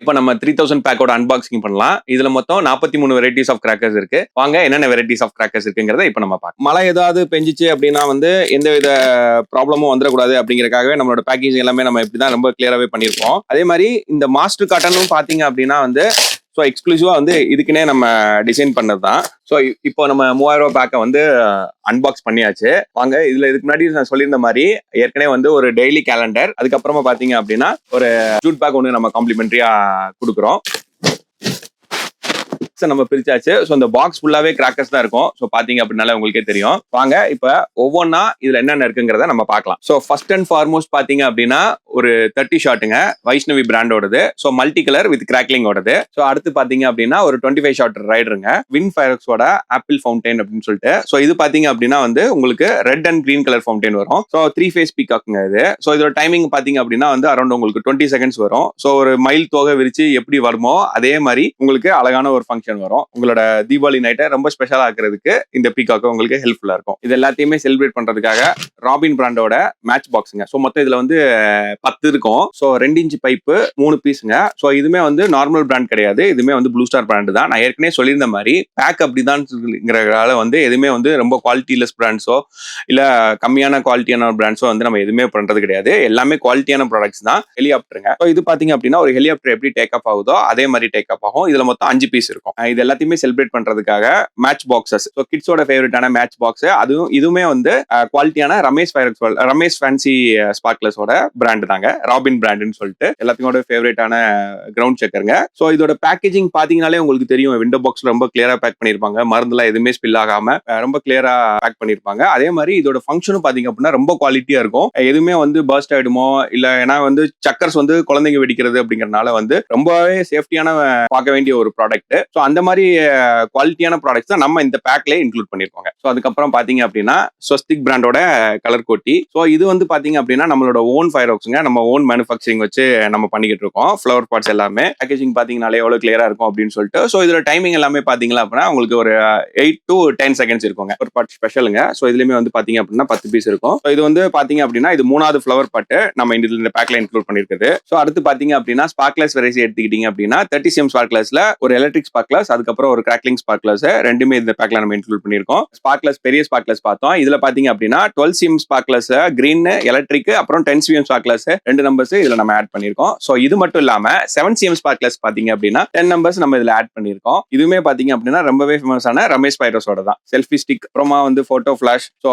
இப்போ நம்ம 3000 பேக்கோட அன்பாக்சிங் பண்ணலாம். இதுல மொத்தம் 43 வெரைட்டிஸ் ஆஃப் கிராக்கர்ஸ் இருக்கு. வாங்க என்னென்ன வெரைட்டிஸ் ஆஃப் கிராக்கர்ஸ் இருக்குங்கிறத இப்போ நம்ம பார்க்கலாம். மழை ஏதாவது பெஞ்சிச்சு அப்படின்னா வந்து எந்தவித ப்ராப்ளமும் வந்துடக்கூடாது அப்படிங்கறக்காகவே நம்மளோட பேக்கேஜிங் எல்லாமே நம்ம இப்படிதான் ரொம்ப கிளியராகவே பண்ணியிருப்போம். அதே மாதிரி இந்த மாஸ்டர் காட்டனும் பாத்தீங்க அப்படின்னா வந்து ஸோ எக்ஸ்க்ளூசிவா வந்து இதுக்குன்னே நம்ம டிசைன் பண்ணது தான். ஸோ இப்போ நம்ம 3000 பேக்கை வந்து அன்பாக்ஸ் பண்ணியாச்சு. வாங்க இதுல இதுக்கு முன்னாடி நான் சொல்லியிருந்த மாதிரி ஏற்கனவே வந்து ஒரு டெய்லி கேலண்டர், அதுக்கப்புறமா பாத்தீங்க அப்படின்னா ஒரு ஜூட் பேக் ஒன்று நம்ம காம்ப்ளிமெண்ட்ரியா கொடுக்குறோம். நம்ம பிரிச்சாச்சு. ஸோ இந்த பாக்ஸ் ஃபுல்லாவே கிராக்கர்ஸ் தான் இருக்கும். ஸோ பாத்தீங்க அப்படின்னால உங்களுக்கே தெரியும். வாங்க இப்ப ஒவ்வொன்னா இதுல என்னென்ன இருக்குங்கிறத நம்ம பார்க்கலாம். ஸோ ஃபர்ஸ்ட் அண்ட் ஃபார்மோஸ்ட் பாத்தீங்க அப்படின்னா ஒரு 30 ஷாட்டுங்க, வைஷ்ணவி பிராண்டோடது. ஸோ மல்டி கலர் வித் கிராக்லிங்கோடது. ஸோ அடுத்து பாத்தீங்க அப்படின்னா ஒரு 25 ஷாட் ரைடருங்க, வின் ஃபயர்ஸோட ஆப்பிள் ஃபவுண்டைன் அப்படின்னு சொல்லிட்டு. ஸோ இது பாத்தீங்க அப்படின்னா வந்து உங்களுக்கு red and green colour fountain வரும். ஸோ 3 ஃபேஸ் பீகாக்குங்க இது. ஸோ இதோட டைமிங் பாத்தீங்க அப்படின்னா வந்து அரௌண்ட் உங்களுக்கு 20 செகண்ட்ஸ் வரும். ஸோ ஒரு மயில் தோகை விரிச்சு எப்படி வருமோ அதே மாதிரி உங்களுக்கு அழகான ஒரு ஃபங்க்ஷன் வரும். உங்களோட தீபாவளி நைட்டை ரொம்ப ஸ்பெஷலா ஆக்குறதுக்கு இந்த பீகாக் உங்களுக்கு ஹெல்ப்ஃபுல்லா இருக்கும். இது எல்லாத்தையுமே செலிப்ரேட் பண்றதுக்காக ராபின் பிராண்டோட மேட்ச் பாக்ஸுங்க. ஸோ மொத்தம் இதுல வந்து 10 இருக்கும். So 2 inch pipe 3 பீஸுங்க. ஸோ இதுமே வந்து நார்மல் பிராண்ட் கிடையாது, இதுமே வந்து ப்ளூ ஸ்டார் பிராண்ட் தான். நான் ஏற்கனவே சொல்லியிருந்த மாதிரி பேக் அப்படிதான்ங்கிறதால வந்து எதுவுமே வந்து ரொம்ப குவாலிட்டிலெஸ் பிராண்ட்ஸோ இல்ல கம்மியான குவாலிட்டியான பிராண்ட்ஸோ வந்து நம்ம எதுவுமே பண்றது கிடையாது. எல்லாமே குவாலிட்டியான ப்ராடக்ட்ஸ் தான். ஹெலிகாப்டருங்க. ஸோ இது பாத்தீங்க அப்படின்னா ஒரு ஹெலிகாப்டர் எப்படி டேக் ஆஃப் ஆகுதோ அதே மாதிரி டேக் ஆஃப் ஆகும். இதுல மொத்தம் 5 பீஸ் இருக்கும். இது எல்லாத்தையுமே செலிப்ரேட் பண்றதுக்காக மேட்ச் பாக்ஸஸ். ஸோ கிட்ஸோட ஃபேவரட்டான மேட்ச் பாக்ஸ். அதுவும் இதுவுமே வந்து குவாலிட்டியான ரமேஷ் ஃபேன்சி ஸ்பார்க்லர்ஸோட பிராண்ட் தாங்க, ராபின் பிராண்ட்னு சொல்லிட்டு எல்லாத்தையோட ஃபேவரட்டான கிரவுண்ட் செக்கருங்க. ஸோ இதோட பேக்கேஜிங் பாத்தீங்கன்னாலே உங்களுக்கு தெரியும். விண்டோ பாக்ஸ் ரொம்ப கிளியரா பேக் பண்ணிருப்பாங்க, மருந்துலாம் எதுவுமே ஸ்பில் ஆகாம ரொம்ப கிளியரா பேக் பண்ணிருப்பாங்க. அதே மாதிரி இதோட ஃபங்க்ஷனும் பாத்தீங்க அப்படின்னா ரொம்ப குவாலிட்டியா இருக்கும். எதுவுமே வந்து பர்ஸ்ட் ஆயிடுமோ இல்ல, ஏன்னா வந்து சக்கர்ஸ் வந்து குழந்தைங்க வெடிக்கிறது அப்படிங்கறதுனால வந்து ரொம்பவே சேஃப்டியான பார்க்க வேண்டிய ஒரு ப்ராடக்ட். ஸோ அந்த மாதிரி குவாலிட்டியான ப்ராடக்ட்ஸ் தான் நம்ம இந்த பேக்ல இன்க்ளூட் பண்ணிருக்கோங்க. ஸோ அதுக்கப்புறம் பாத்தீங்க அப்படின்னா ஸ்வஸ்திக் பிராண்டோட கலர் கோட்டி. ஸோ இது வந்து பாத்தீங்க அப்படின்னா நம்மளோட ஓன் ஃபயர் ஒர்க்ஸ்ங்க, நம்ம ஓன் மேனுஃபேக்சரிங் வச்சு நம்ம பண்ணிக்கிட்டு இருக்கோம். ஃபிளவர் பார்ட்ஸ் எல்லாமே பேக்கேஜிங் பாத்தீங்கன்னாலே எவ்வளவு கிளியரா இருக்கும் அப்படின்னு சொல்லிட்டு. ஸோ இதோட டைமிங் எல்லாமே பாத்தீங்களா அப்படின்னா உங்களுக்கு ஒரு 8 to 10 செகண்ட்ஸ் இருக்குங்க. ஒரு பார்ட் ஸ்பெஷலுங்க. ஸோ இதுலயுமே வந்து பாத்தீங்க அப்படின்னா 10 பீஸ் இருக்கும். ஸோ இது வந்து பாத்தீங்க அப்படின்னா இது 3வது ஃபிளவர் பார்ட் நம்ம இந்த பேக்ல இன்க்ளூட் பண்ணிருக்குது. ஸோ அடுத்து பாத்தீங்க அப்படின்னா ஸ்பார்க்லர்ஸ் வெரைட்டி எடுத்துக்கிட்டீங்க அப்படின்னா 30 cm ஸ்பார்க்லர்ஸ்ல ஒரு எலக்ட்ரிக் ஸ்பார்க்லர்ஸ், அதுக்கப்புறம் ஒரு கிராக்லிங் ஸ்பார்க்லர்ஸ் ரெண்டுமே இந்த பேக்ல நம்ம இன்க்ளூட் பண்ணிருக்கோம். ஸ்பார்க்லர்ஸ் பெரிய ஸ்பார்க்லர்ஸ் பார்த்தோம். இதுல பாத்தீங்க அப்படின்னா 12 cm ஸ்பார்க்லர்ஸ் கிரீன் எலக்ட்ரிக், அப்புறம் 10 cm ஸ்பார்க்லர்ஸ் 2 நம்பர்ஸ் இதுல நம்ம ஆட் பண்ணிருக்கோம். சோ இது மட்டும் இல்லாம 7 cm ஸ்பார்க்லர்ஸ் பாத்தீங்க அப்படின்னா 10 நம்பர்ஸ் நம்ம இதுல ஆட் பண்ணிருக்கோம். இதுவுமே பாத்தீங்க அப்படின்னா ரொம்பவே ஃபேமஸான ரமேஷ் பைரோஸோட தான். செல்ஃபி ஸ்டிக், அப்புறமா வந்து போட்டோ ஃபிளாஷ், ஸோ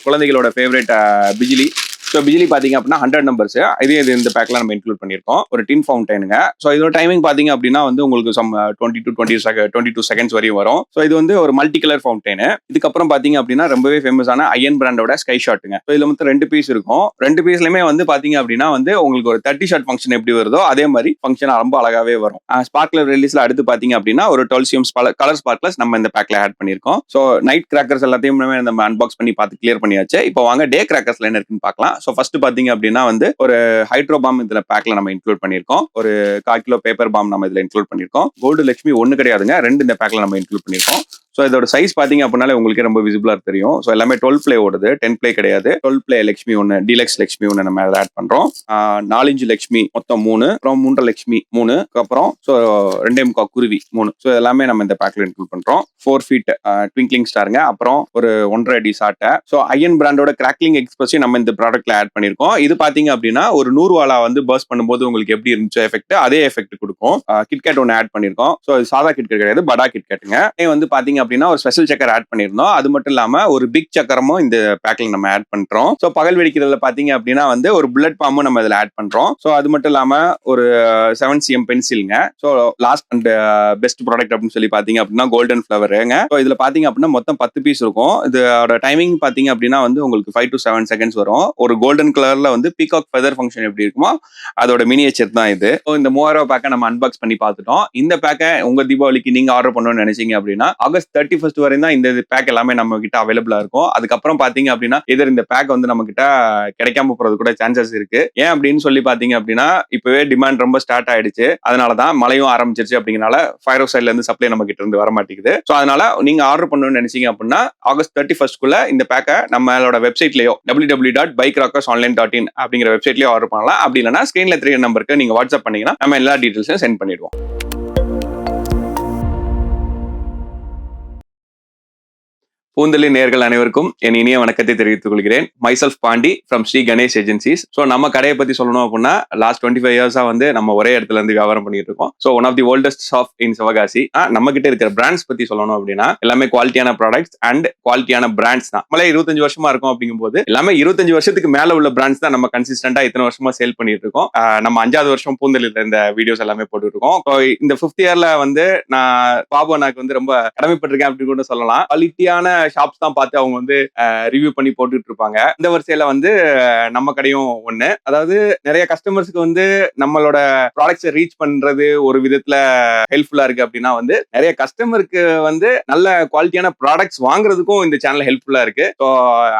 குழந்தைகளோட ஃபேவரட் பிஜிலி. ஸோ பிஜிலி பாத்தீங்க அப்படின்னா 100 நம்பர்ஸ் இது இந்த பேக்ல நம்ம இன்க்ளூட் பண்ணிருக்கோம். ஒரு டின் ஃபவுண்டைனுங்க. ஸோ இதோட டைமிங் பாத்தீங்க அப்படின்னா வந்து உங்களுக்கு 22 செகண்ட்ஸ் வரையும் வரும். ஸோ இது வந்து ஒரு மல்டி கலர் ஃபவுண்டைன். இதுக்கப்புறம் பாத்தீங்க அப்படின்னா ரொம்பவே ஃபேமஸான அயன் பிராண்டோட ஸ்கை ஷாட்டுங்க. ஸோ இதுல மொத்தம் 2 பீஸ் இருக்கும். 2 பீஸ்லயுமே வந்து பாத்தீங்க அப்படின்னா வந்து உங்களுக்கு ஒரு 30 ஷாட் ஃபங்க்ஷன் எப்படி வருதோ அதே மாதிரி ஃபங்க்ஷன் ரொம்ப அழகாவே வரும். ஸ்பார்க்லர் ரிலீஸ்ல அடுத்து பாத்தீங்க அப்படின்னா ஒரு 12 cm கலர் ஸ்பார்க்லர்ஸ் நம்ம இந்த பேக்ல ஆட் பண்ணிருக்கோம். ஸோ நைட் கிராக்கர்ஸ் எல்லாத்தையும் நம்ம அன்பாக்ஸ் பண்ணி பார்த்து கிளியர் பண்ணியாச்சு. இப்போ வாங்க டே கிராக்கர்ஸ்ல என்ன இருக்குன்னு பார்க்கலாம். ஸோ ஃபர்ஸ்ட் பாத்தீங்க அப்படின்னா வந்து ஒரு ஹைட்ரோ பாம் இதுல பேக்ல நம்ம இன்க்ளூட் பண்ணிருக்கோம். ஒரு 1/4 கிலோ பேப்பர் பாம் நம்ம இதுல இன்க்ளூட் பண்ணிருக்கோம். கோல்டு லட்சுமி 1 கிடையாதுங்க, 2 இந்த பேக்ல நம்ம இன்க்ளூட் பண்ணிருக்கோம். ஸோ இதோட சைஸ் பாத்தீங்க அப்படின்னாலே உங்களுக்கு ரொம்ப விசிபிளா தெரியும். ஸோ எல்லாமே 12 பிளே ஓடுது, 10 பிளே கிடையாது. 12 பிளே லட்சுமி 1, டீலக்ஸ் லட்சுமி 1 நம்ம அதில் ஆட் பண்றோம். 4 இன்ச் லட்சுமி மொத்தம் 3, அப்புறம் 3 லட்சுமி 3, அப்புறம் ஸோ 2.25 குருவி 3. ஸோ எல்லாமே நம்ம இந்த பேக்ல இன்க்ளூட் பண்றோம். 4 ஃபீட் ட்விங்க்லிங் ஸ்டாருங்க, அப்புறம் ஒரு 1.5 அடி சாட்டை. ஸோ அயன் பிராண்டோட கிராக்லிங் எக்ஸ்பிரஸையும் நம்ம இந்த ப்ராடக்ட்ல ஆட் பண்ணிருக்கோம். இது பாத்தீங்க அப்படின்னா ஒரு 100 வாலா வந்து பர்ஸ்ட் பண்ணும்போது உங்களுக்கு எப்படி இருந்துச்சோ எஃபெக்ட், அதே எஃபெக்ட் கொடுக்கும். கிட்கேட் ஒன்று ஆட் பண்ணிருக்கோம். ஸோ சாதா கிட்கேட் கிடையாது, படா கிட்கேட்டுங்க. வந்து பாத்தீங்க அப்படின்னா ஒரு ஸ்பெஷல் சக்கர் ஆட் பண்ணிருந்தோம். அது மட்டும் இல்லாம ஒரு பிக் சக்கரமும் இந்த பேக்ல நம்ம ஆட் பண்றோம். சோ பகல் வெடிக்கிறதுல பாத்தீங்க அப்படின்னா வந்து ஒரு புல்லட் பாம்பும் நம்ம இதுல ஆட் பண்றோம். சோ அது மட்டும் இல்லாம ஒரு 7 cm பென்சில்ங்க. So last and best product அப்படின்னு சொல்லி பாத்தீங்க அப்படின்னா கோல்டன் ஃபிளவருங்க. சோ இதுல பாத்தீங்க அப்படின்னா மொத்தம் 10 பீஸ் இருக்கும். இதோட டைமிங் பாத்தீங்க அப்படின்னா வந்து உங்களுக்கு 5 to 7 செகண்ட்ஸ் வரும். ஒரு கோல்டன் கலர்ல வந்து பீகாக் ஃபெதர் ஃபங்க்ஷன் எப்படி இருக்குமோ அதோட மினியேச்சர் தான் இது. இந்த 3000 பேக்கை நம்ம அன்பாக்ஸ் பண்ணி பார்த்துட்டோம். இந்த பேக்கை உங்க தீபாவளிக்கு நீங்க ஆர்டர் பண்ணணும்னு நினைச்சீங்க அப்படின்னா ஆகஸ்ட் ஆகஸ்ட் 31 வரையும் தான் இந்த பேக் எல்லாமே நம்ம கிட்ட அவைலபிளா இருக்கும். அதுக்கப்புறம் பாத்தீங்க அப்படின்னா இதர் இந்த பேக் வந்து நம்ம கிட்ட கிடைக்காம போறது கூட சான்சஸ் இருக்கு. ஏன் அப்படின்னு சொல்லி பாத்தீங்க அப்படின்னா இப்பவே டிமாண்ட் ரொம்ப ஸ்டார்ட் ஆயிடுச்சு. அதனாலதான் மழையும் ஆரம்பிச்சிருச்சு அப்படிங்கறனால ஃபயர் சைட்ல இருந்து சப்ளை நம்ம கிட்ட இருந்து வர மாட்டேங்குது. ஸோ அதனால நீங்க ஆர்டர் பண்ணணும்னு நினைச்சீங்க அப்படின்னா ஆகஸ்ட் 31 இந்த பேக்கை நம்மளோட வெப்சைட்லயோ www.bikerockers.online.in அப்படிங்கிற வெப்சைட்லயோ ஆர்டர் பண்ணலாம். அப்படி இல்லைன்னா ஸ்கிரீன்ல 3 நம்பருக்கு நீங்க வாட்ஸ்அப் பண்ணீங்கன்னா நம்ம எல்லா டீடைல்ஸையும் சென்ட் பண்ணிடுவோம். பூந்தலி நேர்கள் அனைவருக்கும் என் இனிய வணக்கத்தை தெரிவித்துக் கொள்கிறேன். Myself Pandi from Sri Ganesh agencies. So நம்ம கடையை பத்தி சொல்லணும் அப்படின்னா லாஸ்ட் 25 இயர்ஸா வந்து நம்ம ஒரே இடத்துல இருந்து வியாபாரம் பண்ணிட்டு இருக்கோம். So one of the oldest shop in Sivakasi. நம்ம கிட்ட இருக்கிற பிராண்ட்ஸ் பத்தி சொல்லணும் அப்படின்னா எல்லாமே குவாலிட்டியான ப்ராடக்ட்ஸ் அண்ட் குவாலிட்டியான பிராண்ட்ஸ் தான். நம்மளே 25 வருஷமா இருக்கும் அப்படிங்கும்போது எல்லாமே 25 வருஷத்துக்கு மேல உள்ள பிராண்ட்ஸ் தான் நம்ம கன்சிஸ்டன்டா இத்தனை வருஷமா சேல் பண்ணிட்டு இருக்கோம். நம்ம 5வது வருஷம் பூந்தலில் இந்த வீடியோஸ் எல்லாமே போட்டு இருக்கோம். இந்த 5th இயர்ல வந்து நான் பாபு அண்ணாக்கு வந்து ரொம்ப கடமைப்பட்டிருக்கேன் அப்படின்னு கூட சொல்லலாம். குவாலிட்டியான ஷாப்ஸ் தான் பார்த்து அவங்க வந்து ரிவ்யூ பண்ணி போட்டுட்டு இருப்பாங்க. இந்த வரிசையில வந்து நம்ம கடையும் ஒண்ணு. அதாவது நிறைய கஸ்டமர்ஸ்க்கு வந்து நம்மளோட ப்ராடக்ட்ஸை ரீச் பண்றது ஒரு விதத்துல ஹெல்ப்ஃபுல்லா இருக்கு அப்படின்னா வந்து நிறைய கஸ்டமருக்கு வந்து நல்ல குவாலிட்டியான ப்ராடக்ட்ஸ் வாங்குறதுக்கும் இந்த சேனல் ஹெல்ப்ஃபுல்லா இருக்கு. ஸோ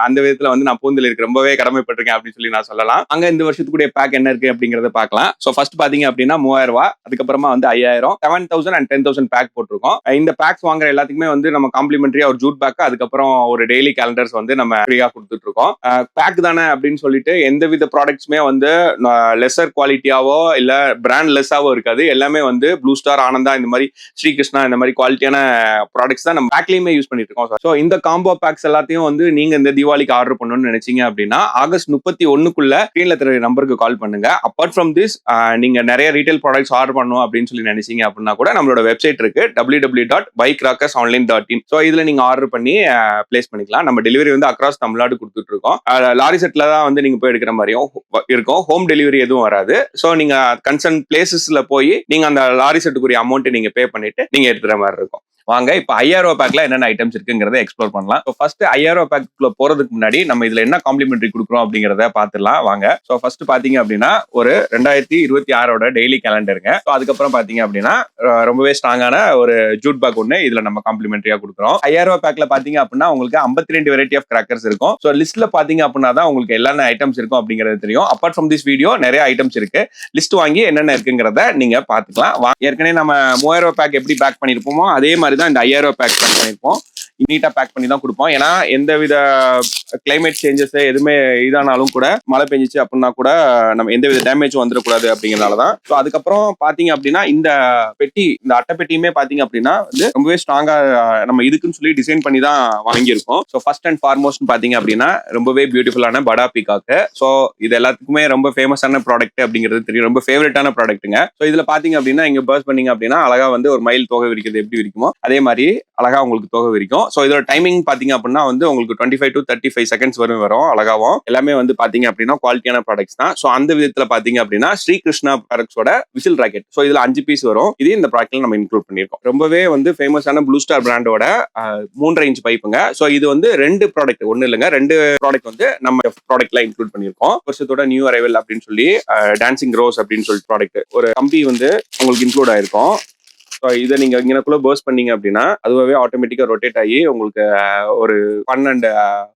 அந்த விதத்துல வந்து நான் பூந்தல் இருக்கு ரொம்பவே கடமைப்பட்டிருக்கேன் அப்படின்னு சொல்லி நான் சொல்லலாம். அங்க இந்த வருஷத்துக்குரிய பேக் என்ன இருக்கு அப்படிங்கறத பார்க்கலாம். ஸோ ஃபர்ஸ்ட் பாத்தீங்க அப்படின்னா 3000 ரூபாய், அதுக்கப்புறமா வந்து 5000, 7000 அண்ட் 10,000 பேக் போட்டிருக்கோம். இந்த பேக்ஸ் வாங்குற எல்லாத்துக்குமே வந்து நம்ம காம்ப்ளிமெண்டரியா ஒரு ஜூட் பேக், அதுக்கப்புறம் ஒரு டெய்லி கேலண்டர்ஸ் வந்து நம்ம ஃப்ரீயா கொடுத்துட்டு இருக்கோம். பேக் தானே அப்படின்னு சொல்லிட்டு எந்தவித ப்ராடக்ட்ஸுமே வந்து லெசர் குவாலிட்டியாவோ இல்ல பிராண்ட் லெஸ்ஸாவோ இருக்காது. எல்லாமே வந்து ப்ளூ ஸ்டார், ஆனந்தா, இந்த மாதிரி ஸ்ரீகிருஷ்ணா இந்த மாதிரி குவாலிட்டியான ப்ராடக்ட்ஸ் தான் நம்ம பேக்லயுமே யூஸ் பண்ணிட்டு இருக்கோம். ஸோ இந்த காம்போ பேக்ஸ் எல்லாத்தையும் வந்து நீங்க இந்த தீபாவளிக்கு ஆர்டர் பண்ணணும்னு நினைச்சீங்க அப்படின்னா ஆகஸ்ட் 31 ஸ்கிரீன்ல தெரிய நம்பருக்கு கால் பண்ணுங்க. அப்பார்ட் ஃப்ரம் திஸ் நீங்க நிறைய ரீட்டைல் ப்ராடக்ட்ஸ் ஆர்டர் பண்ணணும் அப்படின்னு சொல்லி நினைச்சீங்க அப்படின்னா கூட நம்மளோட வெப்சைட் இருக்கு www.bikerockers.online.in. ஸோ இதுல நீங்க ஆர்டர் பண்ணி பிளேஸ் பண்ணிக்கலாம். நம்ம டெலிவரி வந்து அக்ராஸ் தமிழ்நாடு கொடுத்துட்டு இருக்கோம். லாரி செட்ல தான் வந்து நீங்க போய் எடுக்கிற மாதிரியும் இருக்கும். ஹோம் டெலிவரி எதுவும் வராது. ஸோ நீங்க கன்சர்ன் பிளேசஸ்ல போய் நீங்க அந்த லாரி செட்டுக்குரிய அமௌண்ட் நீங்க பே பண்ணிட்டு நீங்க எடுத்துற மாதிரி இருக்கும். வாங்க இப்ப 5000 ரூபாய் பேக்ல என்னென்ன ஐட்டம்ஸ் இருக்குங்கிறத எக்ஸ்ப்ளோர் பண்ணலாம். ஃபர்ஸ்ட் 5000 ரூபாய் பேக்குள்ள போறதுக்கு முன்னாடி நம்ம இதுல என்ன காம்ப்ளிமெண்டரி கொடுக்குறோம் அப்படிங்கறத பாத்துடலாம் வாங்க. ஸோ ஃபர்ஸ்ட் பாத்தீங்க அப்படின்னா ஒரு 2026 டெய்லி கேலண்டருங்க. ஸோ அதுக்கப்புறம் பாத்தீங்க அப்படின்னா ரொம்பவே ஸ்ட்ராங்கான ஒரு ஜூட் பேக் ஒண்ணு இதுல நம்ம காம்ப்ளிமெண்டரியா கொடுக்குறோம். 5000 ரூபாய் பேக்ல பாத்தீங்க அப்படின்னா உங்களுக்கு 52 வெரைட்டி ஆஃப் கிராக்கர்ஸ் இருக்கும். ஸோ லிஸ்ட்ல பாத்தீங்க அப்படின்னா தான் உங்களுக்கு என்னென்ன ஐட்டம்ஸ் இருக்கும் அப்படிங்கிறது தெரியும். அப்பார்ட் ஃப்ரம் திஸ் வீடியோ நிறைய ஐட்டம்ஸ் இருக்கு. லிஸ்ட் வாங்கி என்னென்ன இருக்குங்கிறத நீங்க பாத்துக்கலாம். ஏற்கனவே நம்ம 3000 ரூபாய் பேக் எப்படி பேக் பண்ணிருப்போமோ அதே மாதிரி தான் இந்த 5000 ரூபாய் பேக் பண்ணிருப்போம். நீட்டா பேக் பண்ணி தான் கொடுப்போம். ஏன்னா எந்தவித கிளைமேட் சேஞ்சஸ் எதுவுமே இதானாலும் கூட மழை பெஞ்சிச்சு அப்படின்னா கூட நம்ம எந்தவித டேமேஜும் வந்துடக்கூடாது அப்படிங்கிறனாலதான். ஸோ அதுக்கப்புறம் பாத்தீங்க அப்படின்னா இந்த பெட்டி, இந்த அட்டை பெட்டியுமே பாத்தீங்க அப்படின்னா வந்து ரொம்பவே ஸ்ட்ராங்கா நம்ம இதுக்குன்னு சொல்லி டிசைன் பண்ணி தான் வாங்கியிருக்கோம். ஸோ ஃபர்ஸ்ட் அண்ட் ஃபார்மோஸ்ட் பாத்தீங்க அப்படின்னா ரொம்பவே பியூட்டிஃபுல்லான படா பீகாக்கு. ஸோ இது எல்லாத்துக்குமே ரொம்ப ஃபேமஸான ப்ராடக்ட் அப்படிங்கிறது தெரியும். ரொம்ப ஃபேவரட்டான ப்ராடக்ட்டுங்க. ஸோ இதுல பாத்தீங்க அப்படின்னா இங்க பர்ஸ் பண்ணீங்க அப்படின்னா அழகா வந்து ஒரு மயில் தொகை விரிக்கிறது எப்படி விரிக்குமோ அதே மாதிரி அழகா உங்களுக்கு தொகை விரிக்கும். ஸோ இதோட டைமிங் பாத்தீங்க அப்படின்னா வந்து உங்களுக்கு 25 to 35 செகண்ட்ஸ் வரும் அழகாவும். எல்லாமே வந்து பாத்தீங்க அப்படின்னா குவாலிட்டியான ப்ராடக்ட்ஸ் தான். ஸோ அந்த விதத்துல பாத்தீங்க அப்படின்னா ஸ்ரீகிருஷ்ணா ப்ராடக்ட்ஸோட விசில் ராக்கெட். ஸோ இதுல 5 பீஸ் வரும். இது இந்த ப்ராடக்ட்ல நம்ம இன்க்ளூட் பண்ணிருக்கோம். ரொம்பவே வந்து ஃபேமஸான ப்ளூ ஸ்டார் பிராண்டோட 3.5 இன்ச் பைப்புங்க. ஸோ இது வந்து 2 ப்ராடக்ட், ஒன்னு இல்லைங்க 2 ப்ராடக்ட் வந்து நம்ம ப்ராடக்ட்ல இன்க்ளூட் பண்ணிருக்கோம். வருஷத்தோட நியூ அரைவல் அப்படின்னு சொல்லி டான்சிங் ரோஸ் அப்படின்னு சொல்லி ப்ராடக்ட் ஒரு கம்பி வந்து உங்களுக்கு இன்க்ளூட் ஆயிருக்கும். இதை நீங்க இங்கனக்குள்ள பர்ஸ் பண்ணீங்க அப்படின்னா அதுவே ஆட்டோமேட்டிக்கா ரொட்டேட் ஆகி உங்களுக்கு ஒரு ஃபன் அண்ட்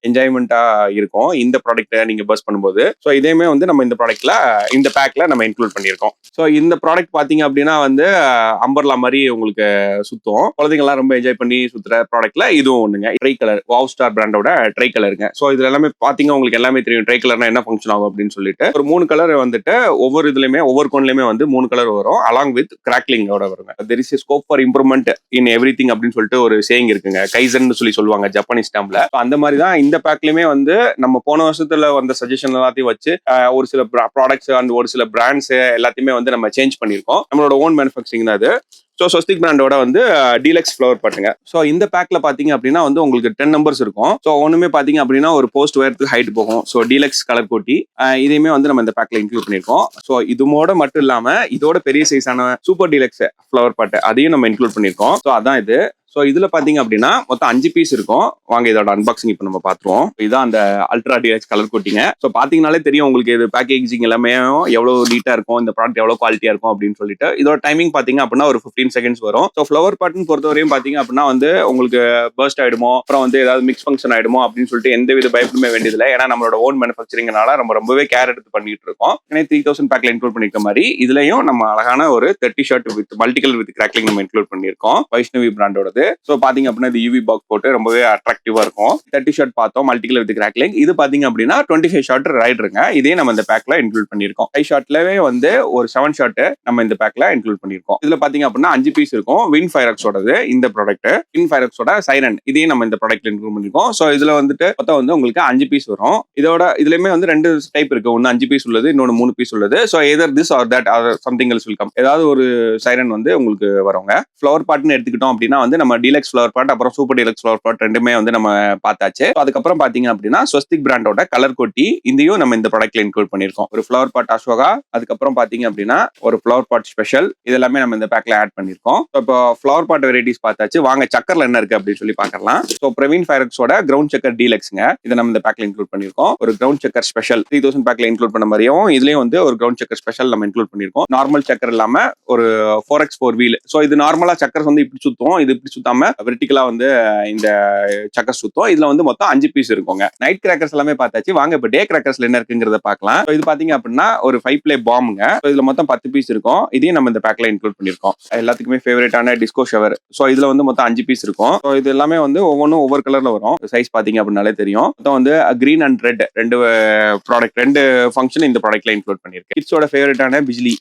என்ஜாய்மெண்டா இருக்கும் இந்த ப்ராடக்ட்டை நீங்க பர்ஸ் பண்ணும்போது. ஸோ இதையுமே வந்து நம்ம இந்த ப்ராடக்ட்ல இந்த பேக்ல நம்ம இன்க்ளூட் பண்ணியிருக்கோம். ஸோ இந்த ப்ராடக்ட் பாத்தீங்க அப்படின்னா வந்து அம்பர்லா மாதிரி உங்களுக்கு சுத்தும். குழந்தைங்கலாம் ரொம்ப என்ஜாய் பண்ணி சுத்துற ப்ராடக்ட்ல இதுவும் ஒண்ணுங்க. ட்ரை கலர், வாவ் ஸ்டார் பிராண்டோட ட்ரை கலருங்க. ஸோ இதுல எல்லாமே பாத்தீங்க உங்களுக்கு எல்லாமே தெரியும் ட்ரை கலர்னா என்ன ஃபங்க்ஷன் ஆகும் அப்படின்னு சொல்லிட்டு ஒரு 3 கலர் வந்துட்டு ஒவ்வொரு இதுலயுமே ஒவ்வொரு கோன்லயுமே வந்து 3 கலர் வரும். அலாங் வித் கிராக்லிங்கோட வருங்க. There is scope for improvement in everything அப்படின்னு சொல்லிட்டு ஒரு சேயிங் இருக்குங்க. கைசன் சொல்லி சொல்லுவாங்க ஜப்பானீஸ் டேம்ல. அந்த மாதிரி தான் இந்த பேக்லயுமே வந்து நம்ம போன வருஷத்துல வந்த சஜஷன் எல்லாத்தையும் வச்சு ஒரு சில ப்ராடக்ட்ஸ் அண்ட் ஒரு சில பிராண்ட்ஸ் எல்லாத்தையுமே வந்து நம்ம சேஞ்ச் பண்ணிருக்கோம். நம்மளோட ஓன் மேனுஃபேக்சரிங் தான் அது. ஸோ ஸ்வஸ்திக் பிராண்டோட வந்து டீலக்ஸ் ஃப்ளவர் பாட்டுங்க. ஸோ இந்த பேக்ல பாத்தீங்க அப்படின்னா வந்து உங்களுக்கு 10 நம்பர்ஸ் இருக்கும். ஸோ ஒண்ணுமே பாத்தீங்க அப்படின்னா ஒரு போஸ்ட் உயரத்துக்கு ஹைட் போகும். ஸோ டீலக்ஸ் கலர் கோட்டி இதையுமே வந்து நம்ம இந்த பேக்ல இன்க்ளூட் பண்ணிருக்கோம். ஸோ இதோட மட்டும் இல்லாம இதோட பெரிய சைஸான சூப்பர் டீலக்ஸ் ஃப்ளவர் பாட்டு அதையும் நம்ம இன்க்ளூட் பண்ணிருக்கோம். ஸோ அதான் இது. ஸோ ஸோ இதுல பாத்தீங்க அப்படின்னா மொத்தம் 5 பீஸ் இருக்கும். வாங்க இதோட அன்பாக்சிங் இப்போ நம்ம பாத்துருவோம். இதுதான் அந்த அல்ட்ரா டிஎக்ஸ் கலர் கோட்டிங்க. ஸோ பாத்தீங்கன்னாலே தெரியும் உங்களுக்கு இது பேக்கேஜிங் எல்லாமே எவ்வளவு நீட்டா இருக்கும், இந்த ப்ராடக்ட் எவ்வளவு குவாலிட்டியா இருக்கும் அப்படின்னு சொல்லிட்டு. இதோட டைமிங் பாத்தீங்க அப்படின்னா ஒரு 15 செகண்ட்ஸ் வரும். ஸோ ஃபிளவர் பாட்டன் பொறுத்தவரையும் பாத்தீங்க அப்படின்னா வந்து உங்களுக்கு பர்ஸ்ட் ஆயிடுமோ, அப்புறம் வந்து ஏதாவது மிக்ஸ் ஃபங்க்ஷன் ஆயிடுமோ அப்படின்னு சொல்லிட்டு எந்த வித பயப்படமே வேண்டியதில்லை. ஏன்னா நம்மளோட ஓன் மேனுஃபேக்சரிங்னால நம்ம ரொம்பவே கேர் எடுத்து பண்ணிட்டு இருக்கோம். 3000 பேக்ல இன்க்ளூட் பண்ணிருக்க மாதிரி இதுலயும் நம்ம அழகான ஒரு 30 shirt with multi colour with crackling நம்ம இன்க்ளூட் பண்ணிருக்கோம். வைஷ்ணவி பிராண்டோடது. ஸோ பாத்தீங்க அப்படின்னா இது யூவி பாக்ஸ் போட்டு ரொம்பவே அட்ராக்டிவா இருக்கும். 30 ஷர்ட் பார்த்தோம் மல்டி கலர் வித் கிராக்லிங். இது பாத்தீங்க அப்படின்னா 25 ஷர்ட் ரைடருங்க. இதே நம்ம இந்த பேக்ல இன்க்ளூட் பண்ணிருக்கோம். 5 ஷர்ட்லவே வந்து ஒரு 7 ஷர்ட் நம்ம இந்த பேக்ல இன்க்ளூட் பண்ணிருக்கோம். இதுல பாத்தீங்க அப்படின்னா 5 பீஸ் இருக்கும். வின் ஃபைரக்ஸோடது இந்த ப்ராடக்ட். வின் ஃபைரக்ஸோட சைரன் இதையும் நம்ம இந்த ப்ராடக்ட்ல இன்க்ளூட் பண்ணிருக்கோம். ஸோ இதுல வந்துட்டு மொத்தம் வந்து உங்களுக்கு 5 பீஸ் வரும். இதோட இதுலயுமே வந்து 2 டைப் இருக்கு. ஒன்னு 5 பீஸ் உள்ளது, இன்னொன்னு 3 பீஸ் உள்ளது. So either this or that or something else will come. ஏதாவது ஒரு சைரன் வந்து உங்களுக்கு வருங்க. ஃபிளவர் பாட்னு எடுத்துக்கிட்டோம் அப்படின்னா வந்து நம்ம டீலக்ஸ் ஃபிளவர் பாட் அப்புறம் சூப்பர் டீலக்ஸ் ஃபிளவர் பாட் ரெண்டுமே வந்து நம்ம பார்த்தாச்சு. அதுக்கப்புறம் பாத்தீங்க அப்படின்னா ஸ்வஸ்திக் பிராண்டோட கலர் கொட்டி இதையும் நம்ம இந்த ப்ராடக்ட்ல இன்க்ளூட் பண்ணிருக்கோம். ஒரு ஃபிளவர் பாட் அசோகா, அதுக்கப்புறம் பாத்தீங்க அப்படின்னா ஒரு ஃபிளவர் பாட் ஸ்பெஷல், இதெல்லாமே நம்ம இந்த பேக்ல ஆட் பண்ணிருக்கோம். இப்போ ஃபிளவர் பாட் வெரைட்டிஸ் பார்த்தாச்சு. வாங்க சக்கர்ல என்ன இருக்கு அப்படின்னு சொல்லி பார்க்கலாம். ஸோ பிரவீன் ஃபைரக்ஸோட கிரவுண்ட் சக்கர் டீலக்ஸ்ங்க. இதை நம்ம இந்த பேக்ல இன்க்ளூட் பண்ணிருக்கோம். ஒரு கிரவுண்ட் சக்கர் ஸ்பெஷல் 3000 பேக்ல இன்க்ளூட் பண்ண மாதிரியும் இதுலயும் வந்து ஒரு கிரவுண்ட் சக்கர் ஸ்பெஷல் நம்ம இன்க்ளூட் பண்ணிருக்கோம். நார்மல் சக்கர் இல்லாம ஒரு 4x4 வீல். ஸோ இது நார்மலா சக்கர் வந்து இப்படி சுத்தும், இது இப்படி சுத்தாம வெர்டிகலா வந்து இந்த சக்கர் சுத்தும். இதுல வந்து மொத்தம் 5 பீஸ் இருக்குங்க. நைட் கிராக்கர்ஸ் எல்லாமே பார்த்தாச்சு. வாங்க இப்போ டே கிராக்கர்ஸ்ல என்ன இருக்குங்கிறத பார்க்கலாம். இது பாத்தீங்க அப்படின்னா ஒரு 5 பிளே பாம்புங்க. இதுல மொத்தம் 10 பீஸ் இருக்கும். இதையும் நம்ம இந்த பேக்ல இன்க்ளூட் பண்ணிருக்கோம். எல்லாத்துக்குமே ஃபேவரட்டான டிஸ்கோ ஷவர். ஸோ இதுல வந்து மொத்தம் 5 பீஸ் இருக்கும். ஸோ இது எல்லாமே வந்து ஒவ்வொன்றும் ஒவ்வொரு கலர்ல வரும். சைஸ் பாத்தீங்க அப்படின்னாலே தெரியும். மொத்தம் வந்து கிரீன் அண்ட் ரெட் ரெண்டு ப்ராடக்ட், ரெண்டு ஃபங்க்ஷன் இந்த ப்ராடக்ட்ல இன்க்ளூட் பண்ணிருக்கேன். கிட்ஸோட ஃபேவரட்டான பிஜ்லி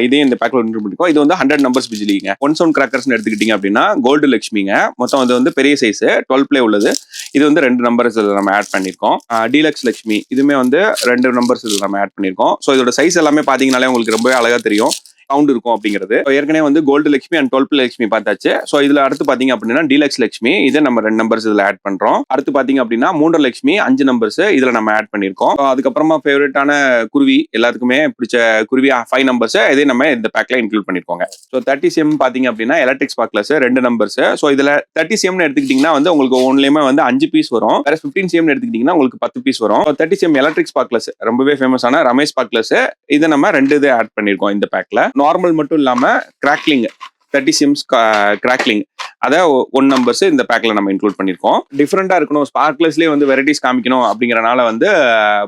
இதையும் இந்த பேக்ல இன்க்ளூட் பண்ணிருக்கோம். இது வந்து 100 நம்பர்ஸ் பிஜ்லிங்க. 1 சவுண்ட் கிராக்கர்ஸ் எடுத்துக்கிட்டீங்க அப்படின்னா கோல்டு லட்சுமிங்க. மொத்தம் அது வந்து பெரிய சைஸ் 12 பிளே உள்ளது. இது வந்து 2 நம்பர்ஸ் நம்ம ஆட் பண்ணிருக்கோம். டீலக்ஸ் லட்சுமி இதுமே வந்து 2 நம்பர்ஸ் நம்ம ஆட் பண்ணிருக்கோம். ஸோ இதோட சைஸ் எல்லாமே பாத்தீங்கன்னாலே உங்களுக்கு ரொம்பவே அழகா தெரியும். சவுண்ட் இருக்கும் அப்படிங்கிறது. ஏற்கனவே வந்து கோல்டு லட்சுமி அண்ட் 12 லட்சுமி பார்த்தாச்சு. ஸோ இதுல அடுத்து பாத்தீங்க அப்படின்னா டீலக்ஸ் லட்சுமி இதை நம்ம 2 நம்பர்ஸ் இதுல ஆட் பண்றோம். அடுத்து பாத்தீங்க அப்படின்னா 3 லட்சுமி 5 நம்பர்ஸ் இதுல நம்ம ஆட் பண்ணிருக்கோம். அதுக்கப்புறமா ஃபேவரட்டான குருவி, எல்லாத்துக்குமே பிடிச்ச குருவி 5 நம்பர்ஸ் இதே நம்ம இந்த பேக்ல இன்க்ளூட் பண்ணிருக்கோங்க. ஸோ 30 CM பாத்தீங்க அப்படின்னா எலக்ட்ரிக் ஸ்பார்க்லஸ் 2 நம்பர்ஸ். ஸோ இதுல 30 CM எடுத்துக்கிட்டீங்கன்னா வந்து உங்களுக்கு ஒன்லயுமே வந்து 5 பீஸ் வரும். வேற 15 CM எடுத்துக்கிட்டீங்கன்னா உங்களுக்கு 10 பீஸ் வரும். 30 CM எலக்ட்ரிக் ஸ்பார்க்லஸ் ரொம்பவே ஃபேமஸான ரமேஷ் ஸ்பார்க்லஸ் இதை நம்ம 2 இது ஆட் பண்ணிருக்கோம் இந்த பேக்ல. நார்மல் மட்டும் இல்லாம கிராக்லிங் 30 CM கிராக்லிங் அதை 1 நம்பர்ஸ் இந்த பேக்ல நம்ம இன்க்ளூட் பண்ணிருக்கோம். டிஃபரெண்டா இருக்கணும், ஸ்பார்க்லஸ்லயே வந்து வெரைட்டிஸ் காமிக்கணும் அப்படிங்கறனால வந்து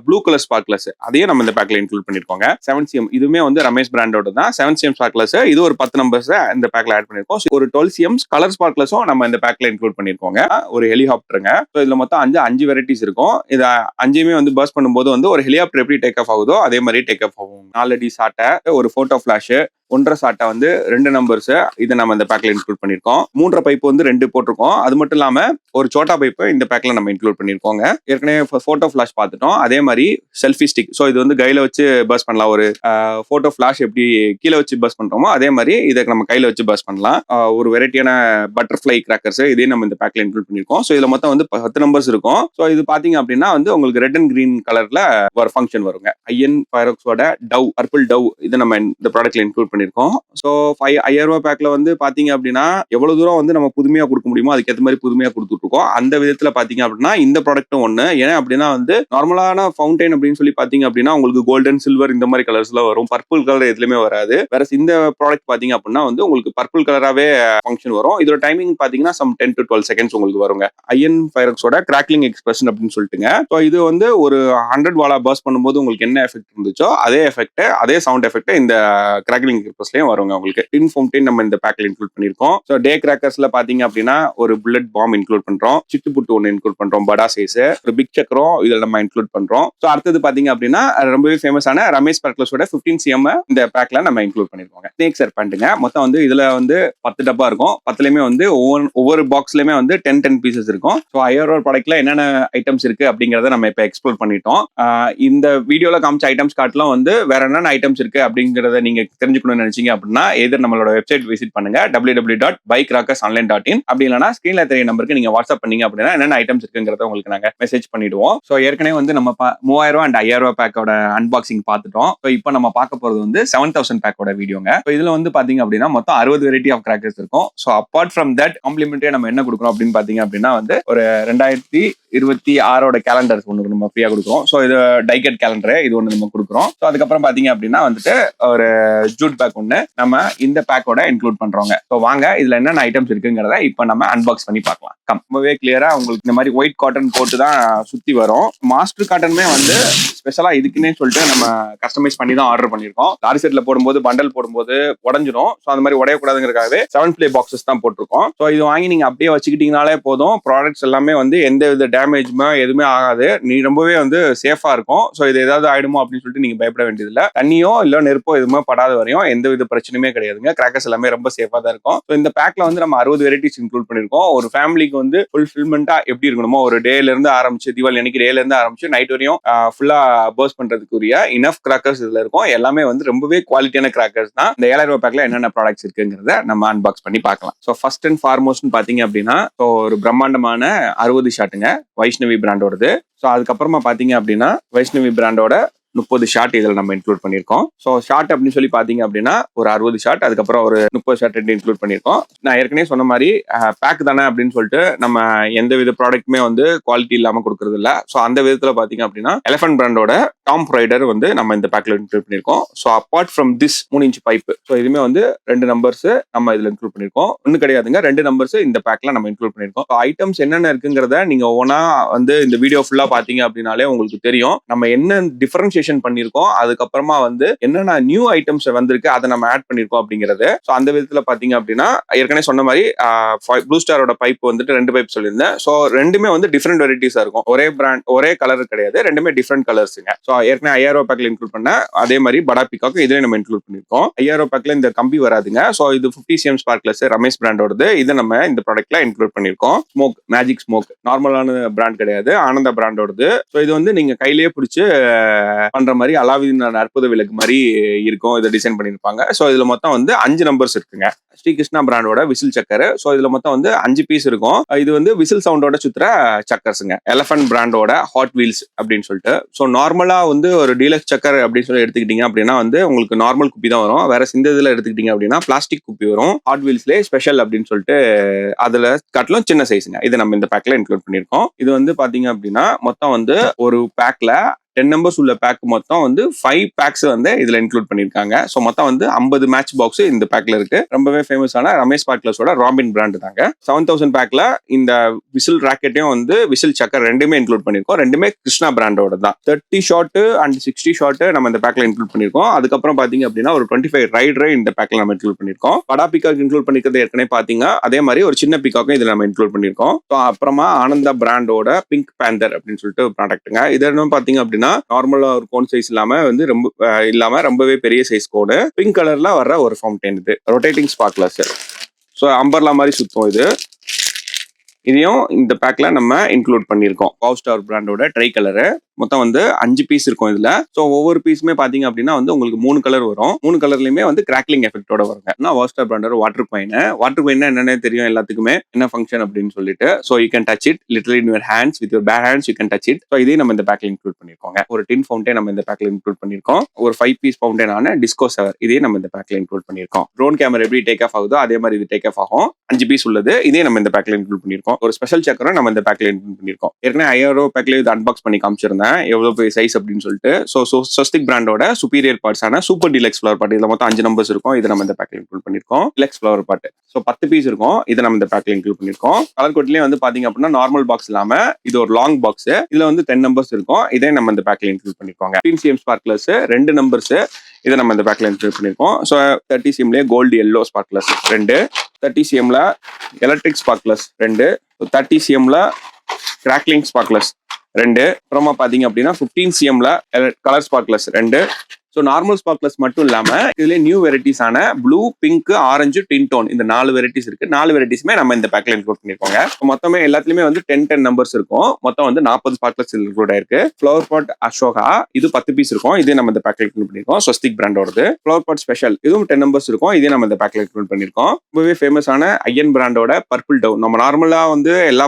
ப்ளூ கலர் ஸ்பார்க்லஸ் அதையும் நம்ம இந்த பேக்ல இன்க்ளூட் பண்ணிருக்கோங்க. 7 CM இதுவுமே வந்து ரமேஷ் பிராண்டோட தான். 7 CM ஸ்பார்க்லஸ் இது ஒரு 10 நம்பர்ஸ் இந்த பேக்ல ஆட் பண்ணிருக்கோம். ஒரு 12 CM கலர் ஸ்பார்க்லஸும் நம்ம இந்த பேக்ல இன்க்ளூட் பண்ணிருக்கோங்க. ஒரு ஹெலிகாப்டருங்க. ஸோ இதுல மொத்தம் 5 வெரைட்டிஸ் இருக்கும். இது 5மே வந்து பர்ஸ்ட் பண்ணும்போது வந்து ஒரு ஹெலிகாப்டர் எப்படி டேக் ஆஃப் ஆகுதோ அதே மாதிரி டேக் ஆஃப் ஆகும். 4 அடி சாட்டை, ஒரு போட்டோ பிளாஷ், 1.5 சாட்டை வந்து 2 நம்பர்ஸ் இதை நம்ம இந்த பேக்ல இன்க்ளூட் பண்ணிருக்கோம். 3 பைப் வந்து 2 போட்டிருக்கோம். அது மட்டும் இல்லாம ஒரு சோட்டா பைப் இந்த பேக்ல நம்ம இன்க்ளூட் பண்ணிருக்கோங்க. ஏற்கனவே போட்டோ பிளாஷ் பார்த்துட்டோம். அதே மாதிரி செல்ஃபி ஸ்டிக். ஸோ இது வந்து கையில வச்சு பர்ஸ்ட் பண்ணலாம். ஒரு போட்டோ பிளாஷ் எப்படி கீழே வச்சு பர்ஸ்ட் பண்றோமோ அதே மாதிரி இதை நம்ம கையில வச்சு பர்ஸ்ட் பண்ணலாம். ஒரு வெரைட்டியான பட்டர்ஃப்ளை கிராக்கர்ஸ் இதையும் நம்ம இந்த பேக்ல இன்க்ளூட் பண்ணிருக்கோம். ஸோ இதுல மொத்தம் வந்து 10 நம்பர்ஸ் இருக்கும். ஸோ இது பாத்தீங்க அப்படின்னா வந்து உங்களுக்கு ரெட் அண்ட் கிரீன் கலர்ல ஒரு ஃபங்க்ஷன் வருங்க. ஐஎன் ஃபைரக்ஸோட டவ் பர்பிள் டவ் இதை நம்ம இந்த ப்ராடக்ட்ல இன்க்ளூட் பண்ணிருக்கோம். ஸோ 5000 ரூபாய் பேக்ல வந்து பாத்தீங்க அப்படின்னா எவ்வளவு தூரம் வந்து நம்ம புதுமையா கொடுக்க முடியுமோ அதுக்கேற்ற மாதிரி புதுமையா கொடுத்துட்டு இருக்கோம். அந்த விதத்துல பாத்தீங்க அப்படின்னா இந்த ப்ராடக்ட்டும் ஒண்ணு. ஏன்னா அப்படின்னா வந்து நார்மலான ஃபவுண்டைன் அப்படின்னு சொல்லி பாத்தீங்க அப்படின்னா உங்களுக்கு கோல்டன் சில்வர் இந்த மாதிரி கலர்ஸ்ல வரும். பர்பிள் கலர் எதுலயுமே வராது. வேற இந்த ப்ராடக்ட் பாத்தீங்க அப்படின்னா வந்து உங்களுக்கு பர்பிள் கலராவே ஃபங்க்ஷன் வரும். இதோட டைமிங் பாத்தீங்கன்னா 10 to 12 செகண்ட்ஸ் உங்களுக்கு வருங்க. ஐஎன் ஃபைரக்ஸோட கிராக்லிங் எக்ஸ்பிரஷன் அப்படின்னு சொல்லிட்டுங்க. ஸோ இது வந்து ஒரு 100 வாலா பர்ஸ்ட் பண்ணும்போது உங்களுக்கு என்ன எஃபெக்ட் இருந்துச்சோ அதே எஃபெக்ட், அதே சவுண்ட் எஃபெக்ட் இந்த கிராக்லிங் எக்ஸ்பிரஸ்லயும் வருங்க உங்களுக்கு. டின் ஃபவுண்டைன் நம்ம இந்த பேக்ல இன்க்ளூட் பண்ணிருக்கோம். ஸோ டே கிராக்கர்ஸ்ல பாத்தீங்க அப்படின்னா ஒரு புல்லட் பாம் இன்க்ளூட் பண்றோம். சிட்டுப்புட்டு ஒன்று இன்க்ளூட் பண்றோம், படா சைஸ். ஒரு பிக் சக்கரம் இதில் நம்ம இன்க்ளூட் பண்றோம். ஸோ அடுத்தது பாத்தீங்க அப்படின்னா ரொம்பவே ஃபேமஸான ரமேஷ் ஸ்பார்க்லஸோட 15 CM இந்த பேக்ல நம்ம இன்க்ளூட் பண்ணிருக்கோங்க. ஸ்னேக் சர்பெண்ட்ங்க. மொத்தம் வந்து இதுல வந்து 10 டப்பா இருக்கும். 10லயுமே வந்து ஒவ்வொரு பாக்ஸ்லயுமே வந்து 10 பீசஸ் இருக்கும். ஸோ 5000 ரூபாய் ப்ராடக்ட்ல என்னென்ன ஐட்டம்ஸ் இருக்கு அப்படிங்கறத நம்ம இப்ப எக்ஸ்ப்ளோர் பண்ணிட்டோம். இந்த வீடியோல காமிச்ச ஐட்டம்ஸ் காட்டலாம் வந்து வேற என்னென்ன ஐட்டம்ஸ் இருக்கு அப்படிங்கறத நீங்க தெரிஞ்சுக்கணும் பண்ணணும்னு நினைச்சீங்க அப்படின்னா எதிர் நம்மளோட வெப்சைட் விசிட் பண்ணுங்க www.buycrackersonline.in. அப்படி இல்லைனா ஸ்கிரீன்ல தெரிய நம்பருக்கு நீங்க வாட்ஸ்அப் பண்ணீங்க அப்படின்னா என்னென்ன ஐட்டம்ஸ் இருக்குங்கிறத உங்களுக்கு நாங்க மெசேஜ் பண்ணிடுவோம். ஸோ ஏற்கனவே வந்து நம்ம 3000 அண்ட் 5000 பேக்கோட அன்பாக்சிங் பார்த்துட்டோம். ஸோ இப்போ நம்ம பார்க்க போறது வந்து 7000 பேக்கோட வீடியோங்க. ஸோ இதுல வந்து பாத்தீங்க அப்படின்னா மொத்தம் 60 வெரைட்டி ஆஃப் கிராக்கர்ஸ் இருக்கும். ஸோ அப்பார்ட் ஃப்ரம் தட் காம்ப்ளிமெண்டே நம்ம என்ன கொடுக்குறோம் அப்படின்னு பாத்தீங்க அப்படின்னா வந்து ஒரு 2026 கேலண்டர்ஸ் ஒன்று நம்ம ஃப்ரீயா கொடுக்குறோம். ஸோ இது டைகட் கேலண்டர் இது ஒன்று நம்ம கொடுக்குறோம். ஸோ அதுக்கப்புறம் பாத்தீங்க அப்படின்னா வந்துட்டு ஒரு ஜூட் பேக் ஒன்று நம்ம இந்த பேக்கோட இன்க்ளூட் பண்றோங்க. ஸோ வாங்க இதுல என்னென்ன ஐட்டம்ஸ் இருக்குங்கிறத இப்போ நம்ம அன்பாக்ஸ் பண்ணி பார்க்கலாம். ரொம்பவே கிளியரா உங்களுக்கு இந்த மாதிரி ஒயிட் காட்டன் போட்டு தான் சுத்தி வரும். மாஸ்டர் காட்டனுமே வந்து ஸ்பெஷலா இதுக்குன்னே சொல்லிட்டு நம்ம கஸ்டமைஸ் பண்ணி தான் ஆர்டர் பண்ணிருக்கோம். லாரி செட்ல போடும்போது பண்டல் போடும்போது உடஞ்சிரும். ஸோ அந்த மாதிரி உடையக்கூடாதுங்கிறதுக்காகவே 7 பிளே பாக்ஸஸ் தான் போட்டிருக்கோம். ஸோ இது வாங்கி நீங்க அப்படியே வச்சுக்கிட்டீங்கனாலே போதும். ப்ராடக்ட்ஸ் எல்லாமே வந்து எந்த வித டேமேஜுமே எதுவுமே ஆகாது. நீ ரொம்பவே வந்து சேஃபா இருக்கும். ஸோ இது ஏதாவது ஆயிடுமோ அப்படின்னு சொல்லிட்டு நீங்க பயப்பட வேண்டியதில்லை. தண்ணியோ இல்ல நெருப்போ எதுவுமே படாத வரையும் எந்த வித பிரச்சனையுமே கிடையாதுங்க. கிராக்கர்ஸ் எல்லாமே ரொம்ப சேஃபா தான் இருக்கும். ஸோ இந்த பேக்ல வந்து நம்ம 60 வெரைட்டிஸ் இன்க்ளூட் பண்ணிருக்கோம். ஒரு ஃபேமிலிக்கு வந்து ஃபுல்ஃபில்மெண்டா எப்படி இருக்கணுமோ ஒரு டேல இருந்து ஆரம்பிச்சு தீபாவளி அன்னைக்கு டேல இருந்து ஆரம்பிச்சு நைட் வரையும் ஃபுல்லா பர்ஸ்ட் பண்றதுக்குரிய இனஃப் கிராக்கர்ஸ் இதுல இருக்கும். எல்லாமே வந்து ரொம்பவே குவாலிட்டியான கிராக்கர்ஸ் தான். இந்த 7000 பேக்ல என்னென்ன ப்ராடக்ட்ஸ் இருக்குங்கிறத நம்ம அன்பாக்ஸ் பண்ணி பார்க்கலாம். ஸோ ஃபர்ஸ்ட் அண்ட் ஃபார்மோஸ்ட் பாத்தீங்க அப்படின்னா ஒரு பிரம்மாண்டமான 60 ஷாட்டுங்க வைஷ்ணவி பிராண்டோடது. ஸோ அதுக்கப்புறமா பாத்தீங்க அப்படின்னா வைஷ்ணவி பிராண்டோட 30 ஷாட் இதில் நம்ம இன்க்ளூட் பண்ணியிருக்கோம். ஸோ ஷாட் அப்படின்னு சொல்லி பார்த்தீங்க அப்படின்னா ஒரு 60 ஷாட் அதுக்கப்புறம் ஒரு 30 ஷாட் ரெண்டு இன்க்ளூட் பண்ணியிருக்கோம். நான் ஏற்கனவே சொன்ன மாதிரி பேக் தானே அப்படின்னு சொல்லிட்டு நம்ம எந்த வித ப்ராடக்ட்டுமே வந்து குவாலிட்டி இல்லாமல் கொடுக்கறது இல்லை. ஸோ அந்த விதத்தில் பார்த்தீங்க அப்படின்னா எலிஃபென்ட் பிராண்டோட டாம் ரைடர் வந்து நம்ம இந்த பேக்கில் இன்க்ளூட் பண்ணியிருக்கோம். So apart from this 3 inch pipe. So இதுவுமே வந்து 2 நம்பர்ஸ் நம்ம இதில் இன்க்ளூட் பண்ணியிருக்கோம். ஒன்றும் கிடையாதுங்க, 2 நம்பர்ஸ் இந்த பேக்கில் நம்ம இன்க்ளூட் பண்ணியிருக்கோம். ஸோ ஐட்டம்ஸ் என்னென்ன இருக்குங்கிறத நீங்கள் ஒவ்வொன்றா வந்து இந்த வீடியோ ஃபுல்லாக பார்த்தீங்க அப்படின்னாலே உங்களுக்கு தெரியும் நம்ம என்ன டிஃபரன்சியேஷன் பண்ணியிருக்கோம். அதுக்கப்புறமா வந்து என்னென்ன நியூ ஐட்டம்ஸ் வந்திருக்கு அதை நம்ம ஆட் பண்ணிருக்கோம் அப்படிங்கிறது. ஸோ அந்த விதத்துல பாத்தீங்க அப்படின்னா ஏற்கனவே சொன்ன மாதிரி ப்ளூ ஸ்டாரோட பைப் வந்துட்டு 2 பைப் சொல்லியிருந்தேன். ஸோ ரெண்டுமே வந்து டிஃப்ரெண்ட் வெரைட்டிஸா இருக்கும். ஒரே பிராண்ட் ஒரே கலர் கிடையாது, ரெண்டுமே டிஃப்ரெண்ட் கலர்ஸுங்க. ஸோ ஏற்கனவே 5000 பேக்ல இன்க்ளூட் பண்ண அதே மாதிரி படா பிகாக்கும் இதிலே நம்ம இன்க்ளூட் பண்ணிருக்கோம். 5000 பேக்ல இந்த கம்பி வராதுங்க. ஸோ இது 50 cm ஸ்பார்க்லெஸ் ரமேஷ் பிராண்டோடது. இதை நம்ம இந்த ப்ராடக்ட்ல இன்க்ளூட் பண்ணிருக்கோம். ஸ்மோக் மேஜிக் ஸ்மோக் நார்மலான பிராண்ட் கிடையாது, ஆனந்தா பிராண்டோடது. ஸோ இது வந்து நீங்க கையிலேயே பிடிச்சு பண்ற மாதிரி அலாவுதீன் அற்புத விளக்கு மாதிரி இருக்கும். இதை டிசைன் பண்ணிருப்பாங்க. ஸோ இதுல மொத்தம் வந்து 5 நம்பர்ஸ் இருக்குங்க. ஸ்ரீகிருஷ்ணா பிராண்டோட விசில் சக்கர். ஸோ இதுல மொத்தம் வந்து 5 பீஸ் இருக்கும். இது வந்து விசில் சவுண்டோட சுத்துற சக்கர்ஸுங்க. எலிஃபென்ட் பிராண்டோட ஹாட் வீல்ஸ் அப்படின்னு சொல்லிட்டு. ஸோ நார்மலா வந்து ஒரு டீலக்ஸ் சக்கர் அப்படின்னு சொல்லி எடுத்துக்கிட்டீங்க அப்படின்னா வந்து உங்களுக்கு நார்மல் குப்பி தான் வரும். வேற சிந்த இதுல எடுத்துக்கிட்டீங்க அப்படின்னா பிளாஸ்டிக் குப்பி வரும். ஹாட் வீல்ஸ்லேயே ஸ்பெஷல் அப்படின்னு சொல்லிட்டு அதுல காட்டிலும் சின்ன சைஸுங்க. இதை நம்ம இந்த பேக்ல இன்க்ளூட் பண்ணிருக்கோம். இது வந்து பாத்தீங்க அப்படின்னா மொத்தம் வந்து ஒரு பேக்ல 10 நம்பர்ஸ் உள்ள பேக் மொத்தம் வந்து 5 பேக்ஸ் வந்து இதுல இன்க்ளூட் பண்ணிருக்காங்க. ஸோ மொத்தம் வந்து 50 மேட்ச் பாக்ஸ் இந்த பேக்ல இருக்கு. ரொம்பவே ஃபேமஸான ரமேஷ் ஸ்பார்க்லர்ஸோட ராபின் பிராண்ட் தாங்க. 7000 பேக்ல இந்த விசில் ராக்கெட்டையும் வந்து விசில் சக்கர் ரெண்டுமே இன்க்ளூட் பண்ணிருக்கோம். ரெண்டுமே கிருஷ்ணா பிராண்டோட தான். 30 ஷாட் அண்ட் 60 ஷாட் நம்ம இந்த பேக்ல இன்க்ளூட் பண்ணிருக்கோம். அதுக்கப்புறம் பாத்தீங்க அப்படின்னா ஒரு 25 ரைடரை இந்த பேக்ல நம்ம இன்க்ளூட் பண்ணிருக்கோம். படா பிகாக் இன்க்ளூட் பண்ணிக்கிறது ஏற்கனவே பாத்தீங்க. அதே மாதிரி ஒரு சின்ன பிகாக்கும் இதுல நம்ம இன்க்ளூட் பண்ணிருக்கோம். ஸோ அப்புறமா ஆனந்தா பிராண்டோட பிங்க் பேந்தர் அப்படின்னு சொல்லிட்டு ஒரு ப்ராடக்ட்டுங்க. இது என்ன பாத்தீங்க அப்படின்னா நார்மலா ஒரு கோன் சைஸ் இல்லாம வந்து ரொம்பவே பெரிய சைஸ் கோடு பிங்க் கலர்ல வர்ற ஒரு ஃபவுண்டைன். இது ரொட்டேட்டிங் ஸ்பார்க்லர்ஸ். ஸோ அம்பர்லா மாதிரி சுத்தம். இதையும் இந்த பேக்ல நம்ம இன்க்ளூட் பண்ணிருக்கோம். பவர் ஸ்டார் பிராண்டோட ட்ரை கலரு. மொத்தம் வந்து 5 பீஸ் இருக்கும் இதுல. ஸோ ஒவ்வொரு பீஸுமே பாத்தீங்க அப்படின்னா வந்து உங்களுக்கு 3 கலர் வரும். 3 கலர்லயுமே வந்து கிராக்லிங் எஃபெக்டோட வருங்க. வாஸ்டர் பிராண்டோட வாட்டர் காயின் என்னன்னு தெரியும் எல்லாத்துக்குமே என்ன ஃபங்க்ஷன் அப்படின்னு சொல்லிட்டு. So you can touch it literally in your hands with your bare hands you can touch it. So இதையும் நம்ம இந்த பேக்ல இன்க்ளூட் பண்ணிருக்கோங்க. ஒரு டின் ஃபவுண்டைன் நம்ம இந்த பேக்ல இன்க்ளூட் பண்ணிருக்கோம். ஒரு 5 பீஸ் ஃபவுண்டைன் ஆன டிஸ்கோ சவர் இதையும் நம்ம இந்த பேக்ல இன்க்ளூட் பண்ணிருக்கோம். ட்ரோன் கேமரா எப்படி டேக் ஆஃப் ஆகுதோ அதே மாதிரி இது டேக் ஆஃப் ஆகும். 5 பீஸ் உள்ளது. இதே நம்ம இந்த பேக்ல இன்க்ளூட் பண்ணிருக்கோம். ஒரு ஸ்பெஷல் சக்கரம் நம்ம இந்த பேக்ல இன்க்ளூட் பண்ணிருக்கோம். ஏற்கனவே 5000 பேக்ல இது அன்பாக்ஸ் பண்ணி காமிச்சிருந்தேன் எவ்வளவு பெரிய சைஸ் அப்படின்னு சொல்லிட்டு. ஸோ ஸ்வஸ்திக் பிராண்டோட சுப்பீரியர் பார்ட்ஸான சூப்பர் டிலக்ஸ் ஃபிளவர் பாட். இதுல மொத்தம் 5 நம்பர்ஸ் இருக்கும். இதை நம்ம இந்த பேக்ல இன்க்ளூட் பண்ணிருக்கோம். டிலக்ஸ் ஃபிளவர் பாட். ஸோ 10 பீஸ் இருக்கும். இதை நம்ம இந்த பேக்ல இன்க்ளூட் பண்ணிருக்கோம். கலர் கோட்லயே வந்து பாத்தீங்க அப்படின்னா நார்மல் பாக்ஸ் இல்லாம இது ஒரு லாங் பாக்ஸ். இதுல வந்து 10 நம்பர்ஸ் இருக்கும். இதே நம்ம இந்த பேக்ல இன்க்ளூட் பண்ணிருக்கோங்க. 15 cm ஸ்பார்க்லர்ஸ் 2 நம்பர்ஸ் இதை நம்ம இந்த பேக்ல இன்க்ளூட் பண்ணிருக்கோம். ஸோ 30 cmலயே கோல்டு எல்லோ ஸ்பார்க்லர்ஸ் 2, 30 cmல எலக்ட்ரிக் ஸ்பார்க்லர்ஸ் 2, 30 cmல கிராக்லிங் ஸ்பார்க்லர்ஸ் 2. அப்புறமா பாத்தீங்க அப்படின்னா 15 cmல colour sparklers 2. So normal sparklers மட்டும் இல்லாம இதுல நியூ வெரைட்டிஸ் ஆன blue, pink, orange, twin tone இந்த 4 வெரைட்டிஸ் இருக்கு. 4 வெரைட்டிஸுமே நம்ம இந்த பேக்ல இன்க்ளூட் பண்ணிருக்கோங்க. மொத்தமே எல்லாத்துலயுமே வந்து 10 நம்பர்ஸ் இருக்கும். மொத்தம் வந்து 40 ஸ்பார்க்லர்ஸ் இன்க்ளூட் ஆயிருக்கு. ஃபிளவர் பாட் அசோகா இது 10 பீஸ் இருக்கும். இதே நம்ம இந்த பேக்ல இன்க்ளூட் பண்ணிருக்கோம். ஸ்வஸ்திக் பிராண்டோடது. ஃபிளவர் பாட் ஸ்பெஷல் இதுவும் 10 நம்பர்ஸ் இருக்கும். இதே நம்ம இந்த பேக்ல இன்க்ளூட் பண்ணிருக்கோம். ரொம்பவே ஃபேமஸான ஐயன் பிராண்டோட பர்பிள் டவ். நம்ம நார்மலா வந்து எல்லா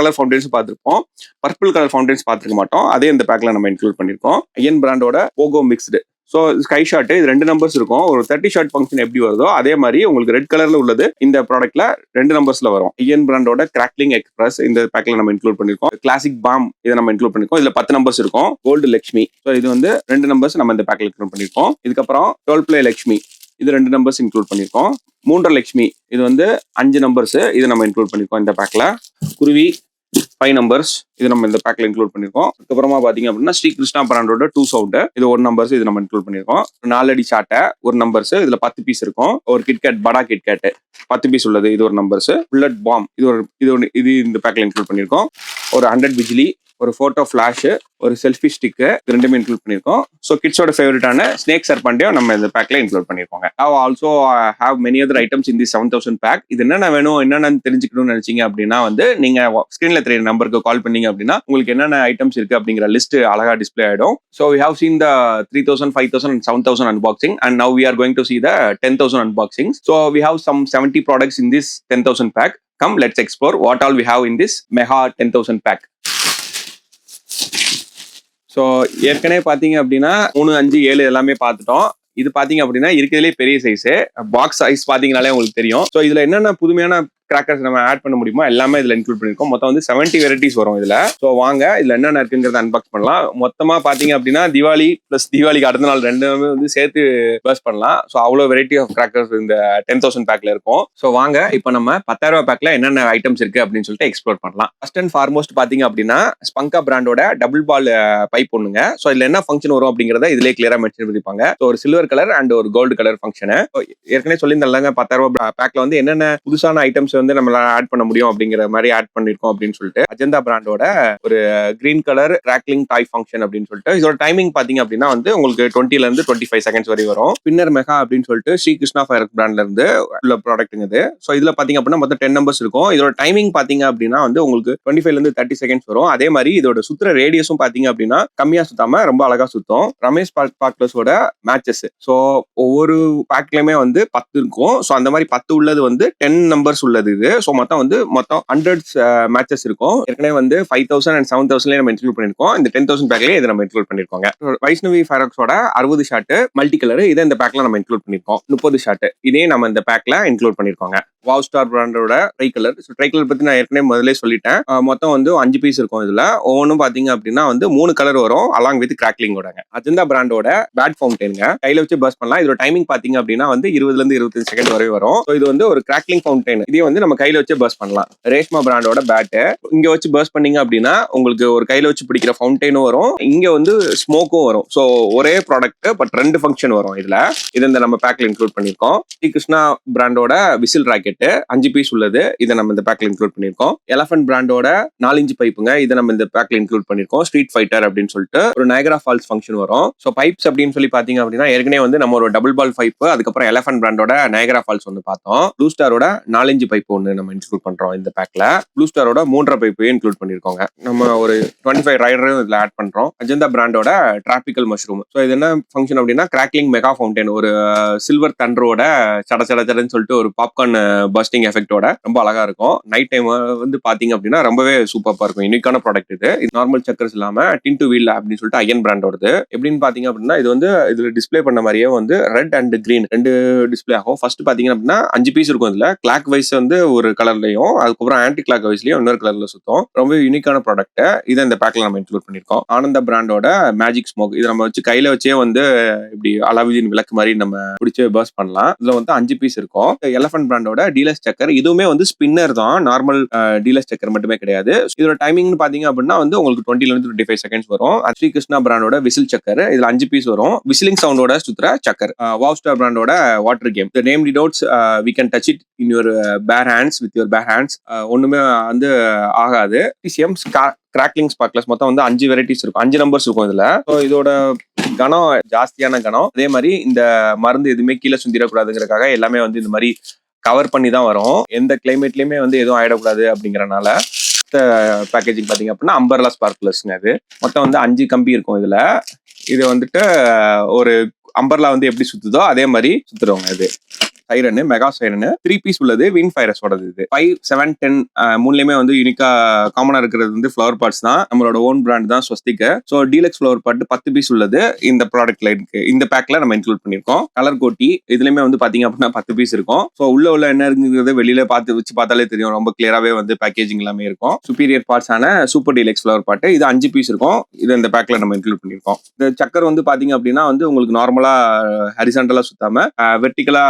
கலர் ஃபவுண்டன்ஸும் பார்த்திருப்போம். பர்பிள் கலர் ஃபவுண்டன்ஸ் பார்த்திருக்க மாட்டோம். அதே இந்த பேக்ல நம்ம இன்க்ளூட் பண்ணிருக்கோம். ஐயன் பிராண்டோட போகோ மிக்ஸ்டு. ஸோ ஸ்கை ஷார்ட் இது 2 நம்பர்ஸ் இருக்கும். ஒரு 30 ஷார்ட் ஃபங்க்ஷன் எப்படி வருதோ அதே மாதிரி உங்களுக்கு ரெட் கலர்ல உள்ளது இந்த ப்ராடக்ட்ல 2 நம்பர்ஸ்ல வரும். ஐயன் பிராண்டோட கிராக்லிங் எக்ஸ்பிரஸ் இந்த பேக்ல நம்ம இன்க்ளூட் பண்ணிருக்கோம். கிளாசிக் பாம் இதை நம்ம இன்க்ளூட் பண்ணிருக்கோம். இதுல 10 நம்பர்ஸ் இருக்கும். கோல்டு லட்சுமி ஸோ இது வந்து 2 நம்பர்ஸ் நம்ம இந்த பேக்ல இன்க்ளூட் பண்ணிருக்கோம். இதுக்கப்புறம் 12 பிளே லட்சுமி இது 2 நம்பர்ஸ் இன்க்ளூட் பண்ணிருக்கோம். 3 லட்சுமி இது வந்து 5 நம்பர்ஸ் இது நம்ம இன்க்ளூட் பண்ணிருக்கோம் இந்த பேக்ல. குருவி 5 நம்பர்ஸ் இது நம்ம இந்த பேக்ல இன்க்ளூட் பண்ணிருக்கோம். அதுக்கப்புறமா பாத்தீங்க அப்படின்னா ஸ்ரீ கிருஷ்ணா பிராண்டோட 2 சவுண்ட் இது 1 நம்பர்ஸ் இது நம்ம இன்க்ளூட் பண்ணிருக்கோம். 4 அடி சாட்டை 1 நம்பர்ஸ் இதுல 10 பீஸ் இருக்கும். ஒரு கிட்கேட் படா கிட்கேட் 10 பீஸ் உள்ளது இது 1 நம்பர்ஸ். புல்லட் பாம் இது இந்த பேக்ல இன்க்ளூட் பண்ணிருக்கோம். ஒரு 100 பிஜிலி, ஒரு போட்டோ ஃபிளாஷ், ஒரு செல்ஃபி ஸ்டிக் ரெண்டுமே இன்க்ளூட் பண்ணிருக்கோம். ஸோ கிட்ஸோட ஃபேவரட்டான ஸ்னேக் சர்பண்டையும் நம்ம இந்த பேக்ல இன்க்ளூட் பண்ணிருக்கோங்க. Also have many other items in the 7000 pack. இது என்னென்ன வேணும் என்னென்ன தெரிஞ்சுக்கணும்னு நினைச்சீங்க அப்படின்னா வந்து நீங்க ஸ்கிரீன்ல தெரியுற நம்பருக்கு கால் பண்ணீங்க அப்படின்னா உங்களுக்கு என்னென்ன ஐட்டம்ஸ் இருக்கு அப்படிங்கிற லிஸ்ட் அழகா டிஸ்பிளே ஆயிடும். So we have seen the 3000, 5000 and 7000 unboxing and now we are going to see the 10,000 unboxings. So we have some 70 products in this 10,000 pack. Come, let's explore what all we have in this mega 10,000 pack. So ஏற்கனவே பார்த்தீங்க அப்படின்னா 3, 5, 7 எல்லாமே பார்த்துட்டோம். இது பார்த்தீங்க அப்படின்னா இருக்கிறதுலே பெரிய சைஸ். பாக்ஸ் சைஸ் பார்த்தீங்கனாலே உங்களுக்கு தெரியும். ஸோ இதுல என்னென்ன புதுமையான கிராக்கர்ஸ் நம்ம ஆட் பண்ண முடியுமோ எல்லாமே இதுல இன்க்ளூட் பண்ணிருக்கோம். மொத்தம் வந்து 70 வெரைட்டிஸ் வரும் இதுல. ஸோ வாங்க இதுல என்னென்ன இருக்குங்கிறத அன்பாக்ஸ் பண்ணலாம். மொத்தமா பாத்தீங்க அப்படின்னா தீபாவளி பிளஸ் தீபாவளிக்கு அடுத்த நாள் ரெண்டுமே வந்து சேர்த்து பர்ஸ் பண்ணலாம். ஸோ அவ்வளவு வெரைட்டி ஆஃப் கிராக்கர்ஸ் இந்த 10,000 பேக்ல இருக்கும். ஸோ வாங்க இப்போ நம்ம 10,000 பேக்ல என்னென்ன ஐட்டம்ஸ் இருக்கு அப்படின்னு சொல்லிட்டு எக்ஸ்ப்ளோர் பண்ணலாம். ஃபர்ஸ்ட் அண்ட் ஃபார்மோஸ்ட் பாத்தீங்க அப்படின்னா ஸ்பங்கா பிராண்டோட டபுள் பால் பைப் ஒண்ணுங்க. ஸோ இதுல என்ன ஃபங்க்ஷன் வரும் அப்படிங்கறத இதுல கிளியரா மென்ஷன் பண்ணிருப்பாங்க. ஸோ ஒரு சில்வர் கலர் அண்ட் ஒரு கோல்டு கலர் ஃபங்க்ஷன். ஏற்கனவே சொல்லியிருந்தாங்க 10,000 பேக்ல வந்து என்னென்ன புதுசான ஐட்டம்ஸ் வந்து நம்ம ஆட் பண்ண முடியும் அப்படிங்கிற மாதிரி ஆட் பண்ணிருக்கோம் அப்படின்னு சொல்லிட்டு அஜந்தா பிராண்டோட ஒரு கிரீன் கலர் கிராக்லிங் டாய் ஃபங்க்ஷன் அப்படின்னு சொல்லிட்டு இதோட டைமிங் பாத்தீங்க அப்படின்னா வந்து உங்களுக்கு 20ல இருந்து 25 செகண்ட்ஸ் வரை வரும். பின்னர் மெகா அப்படின்னு சொல்லிட்டு ஸ்ரீ கிருஷ்ணா ஃபயர் பிராண்ட்ல இருந்து உள்ள ப்ராடக்ட் இது. ஸோ இதுல பாத்தீங்க அப்படின்னா மொத்தம் 10 நம்பர்ஸ் இருக்கும். இதோட டைமிங் பாத்தீங்க அப்படின்னா வந்து உங்களுக்கு 25ல இருந்து 30 செகண்ட்ஸ் வரும். அதே மாதிரி இதோட சுத்துற ரேடியஸும் பாத்தீங்க அப்படின்னா கம்மியா சுத்தாம ரொம்ப அழகா சுத்தும். ரமேஷ் ஸ்பார்க்லர்ஸோட மேட்சஸ். ஸோ ஒவ்வொரு பேக்லயுமே வந்து 10 இருக்கும். ஸோ அந்த மாதிரி 10 உள்ளது வந்து 10 நம்பர்ஸ் உள்ளது இது. ஸோ மொத்தம் 100 மேட்சஸ் இருக்கும். ஏற்கனவே வந்து 5,000 and 7,000 நம்ம இன்க்ளூட் பண்ணிருக்கோம். இந்த 10,000 பேக்லயே இதை நம்ம இன்க்ளூட் பண்ணிருக்கோங்க. வைஷ்ணவி ஃபயராக்ஸோட 60 ஷாட் மல்டி கலர் இதை இந்த பேக்ல நம்ம இன்க்ளூட் பண்ணிருக்கோம். 30 ஷாட் இதே நம்ம இந்த பேக்ல இன்க்ளூட் பண்ணிருக்கோங்க. வாவ் ஸ்டார் பிராண்டோட ட்ரை கலர். ட்ரை கலர் பத்தி நான் ஏற்கனவே முதல்ல சொல்லிட்டேன். மொத்தம் வந்து 5 பீஸ் இருக்கும் இதுல. ஒவ்வொன்றும் பாத்தீங்க அப்படின்னா வந்து 3 கலர் வரும் அலாங் வித் கிராக்லிங்கோட. அஜந்தா பிராண்டோட பேட் ஃபவுண்டைனுங்க. கையில வச்சு பர்ஸ் பண்ணலாம். இதோட டைமிங் பாத்தீங்க அப்படின்னா வந்து 20ல இருந்து 25 செகண்ட் வரை வரும். இது வந்து ஒரு கிராக்லிங் ஃபவுண்டைன். இதே வந்து நம்ம கையில வச்சு பர்ஸ் பண்ணலாம். ரேஷ்மா பிராண்டோட பேட் இங்க வச்சு பர்ஸ் பண்ணீங்க அப்படின்னா உங்களுக்கு ஒரு கையில வச்சு பிடிக்கிற ஃபவுண்டைனும் வரும், இங்க வந்து ஸ்மோக்கும் வரும். ஸோ ஒரே ப்ராடக்ட் பட் 2 ஃபங்க்ஷன் வரும் இதுல. இது இந்த நம்ம பேக்ல இன்க்ளூட் பண்ணிருக்கோம். ஸ்ரீ கிருஷ்ணா பிராண்டோட விசில் ராக்கெட் 5 பீஸ் உள்ளது. இதை நம்ம இந்த பேக்ல இன்க்ளூட் பண்ணிருக்கோம். எலஃபன்ட் பிராண்டோட 4 இன்ச் பைப்புங்க. இதை நம்ம இந்த பேக்ல இன்க்ளூட் பண்ணிருக்கோம். ஸ்ட்ரீட் ஃபைட்டர் அப்படின்னு சொல்லிட்டு ஒரு நயகரா ஃபால்ஸ் ஃபங்க்ஷன் வரும். ஸோ பைப்ஸ் அப்படின்னு சொல்லி பாத்தீங்க அப்படின்னா ஏற்கனவே வந்து நம்ம ஒரு டபுள் பால் பைப், அதுக்கப்புறம் எலஃபன்ட் பிராண்டோட நயகரா ஃபால்ஸ் ஒன்று பார்த்தோம். ப்ளூ ஸ்டாரோட 4 இன்ச் பைப் ஒன்று நம்ம இன்க்ளூட் பண்றோம் இந்த பேக்ல. ப்ளூ ஸ்டாரோட 3.5 பைப்பையும் இன்க்ளூட் பண்ணிருக்கோங்க. நம்ம ஒரு 25 ரைடரும் இதுல ஆட் பண்றோம். அஜந்தா பிராண்டோட டிராபிக்கல் மஷ்ரூம். ஸோ இது என்ன ஃபங்க்ஷன் அப்படின்னா கிராக்லிங் மெகா ஃபவுண்டைன், ஒரு சில்வர் தண்டரோட சடன்னு சொல்லிட்டு ஒரு பாப்கார்ன் பஸ்டிங் எஃபெக்டோட ரொம்ப அழகா இருக்கும். நைட் டைம் வந்து பாத்தீங்க அப்படின்னா ரொம்பவே சூப்பரா இருக்கும். யூனிக்கான ப்ராடக்ட் இது. நார்மல் சக்கர்ஸ் இல்லாம டின் டு வீல் அப்படின்னு சொல்லிட்டு ஐயன் பிராண்டோடது. எப்படின்னு பாத்தீங்க அப்படின்னா இது வந்து இதுல டிஸ்பிளே பண்ண மாதிரியே வந்து ரெட் அண்ட் கிரீன் 2 டிஸ்பிளே ஆகும். ஃபர்ஸ்ட் பாத்தீங்க அப்படின்னா 5 பீஸ் இருக்கும் இதுல. கிளாக் வைஸ் வந்து ஒரு கலர்லயும் அதுக்கப்புறம் ஆன்டி கிளாக் வைஸ்லயும் இன்னொரு கலர்ல சுத்தும். ரொம்ப யூனிக்கான ப்ராடக்ட். இதை இந்த பேக்ல நம்ம இன்க்ளூட் பண்ணிருக்கோம். ஆனந்த பிராண்டோட மேஜிக் ஸ்மோக். இதை நம்ம வச்சு கையில வச்சே வந்து இப்படி அலாவுதீன் விளக்கு மாதிரி நம்ம பிடிச்சு பர்ஸ் பண்ணலாம். இதுல வந்து 5 பீஸ் இருக்கும். எலஃபன்ட் பிராண்டோட டீலக்ஸ் சக்கர். இதுவுமே வந்து ஸ்பின்னர் தான், நார்மல் டீலக்ஸ் சக்கர் மட்டுமே கிடையாது. இதோட டைமிங்னு பாத்தீங்க அப்படின்னா வந்து உங்களுக்கு 20 to 25 செகண்ட்ஸ் வரும். ஸ்ரீ கிருஷ்ணா பிராண்டோட விசில் சக்கர், இதுல 5 பீஸ் வரும். விசிலிங் சவுண்டோட சுத்துற சக்கர். வாவ் ஸ்டார் பிராண்டோட water game. The name denotes we can touch it in your bare hands with your bare hands. ஒண்ணுமே வந்து ஆகாது. TCM கிராக்லிங் ஸ்பார்க்லெஸ் மொத்தம் வந்து 5 வெரைட்டிஸ் இருக்கும், 5 நம்பர்ஸ் இருக்கும் இதுல. இதோட கனம் ஜாஸ்தியான கனம். அதே மாதிரி இந்த மருந்து எதுவுமே கீழே சுந்திடக்கூடாதுங்கிறதுக்காக எல்லாமே வந்து இந்த மாதிரி கவர் பண்ணி தான் வரும். எந்த கிளைமேட்லயுமே வந்து எதுவும் ஆயிடக்கூடாது அப்படிங்கறனால பேக்கேஜிங் பாத்தீங்க அப்படின்னா அம்பர்லா ஸ்பார்க்லெஸ்ங்க. இது மொத்தம் வந்து 5 கம்பி இருக்கும் இதுல. இது வந்துட்டு ஒரு அம்பர்லா வந்து எப்படி சுத்துதோ அதே மாதிரி சுத்துறவங்க. இது சைரனு, மெகா சைரனு 3 பீஸ் உள்ளது. வின் ஃபைரஸோடது. இது 5, 7, 10 மூணுலயுமே வந்து யூனிக்கா காமனா இருக்கிறது வந்து ஃபிளவர் பாட்ஸ் தான். நம்மளோட ஓன் பிராண்ட் தான் Swastik. So deluxe flower pot 10 piece உள்ளது இந்த ப்ராடக்ட் லைனுக்கு. இந்த பேக்ல நம்ம இன்க்ளூட் பண்ணிருக்கோம். கலர் கோட்டி இதுலயுமே வந்து பாத்தீங்க அப்படின்னா 10 பீஸ் இருக்கும். ஸோ உள்ள என்ன இருக்குங்கிறது வெளியில வச்சு பார்த்தாலே தெரியும். ரொம்ப கிளியராவே வந்து பேக்கேஜிங் எல்லாமே இருக்கும். சுப்பீரியர் பார்ட்ஸ் ஆன சூப்பர் டீலக்ஸ் ஃபிளவர் பாட் இது 5 பீஸ் இருக்கும். இது இந்த பேக்ல நம்ம இன்க்ளூட் பண்ணிருக்கோம். இந்த சக்கர் வந்து பாத்தீங்க அப்படின்னா வந்து உங்களுக்கு நார்மலா ஹரிசாண்டலா சுத்தாம வெர்டிகலா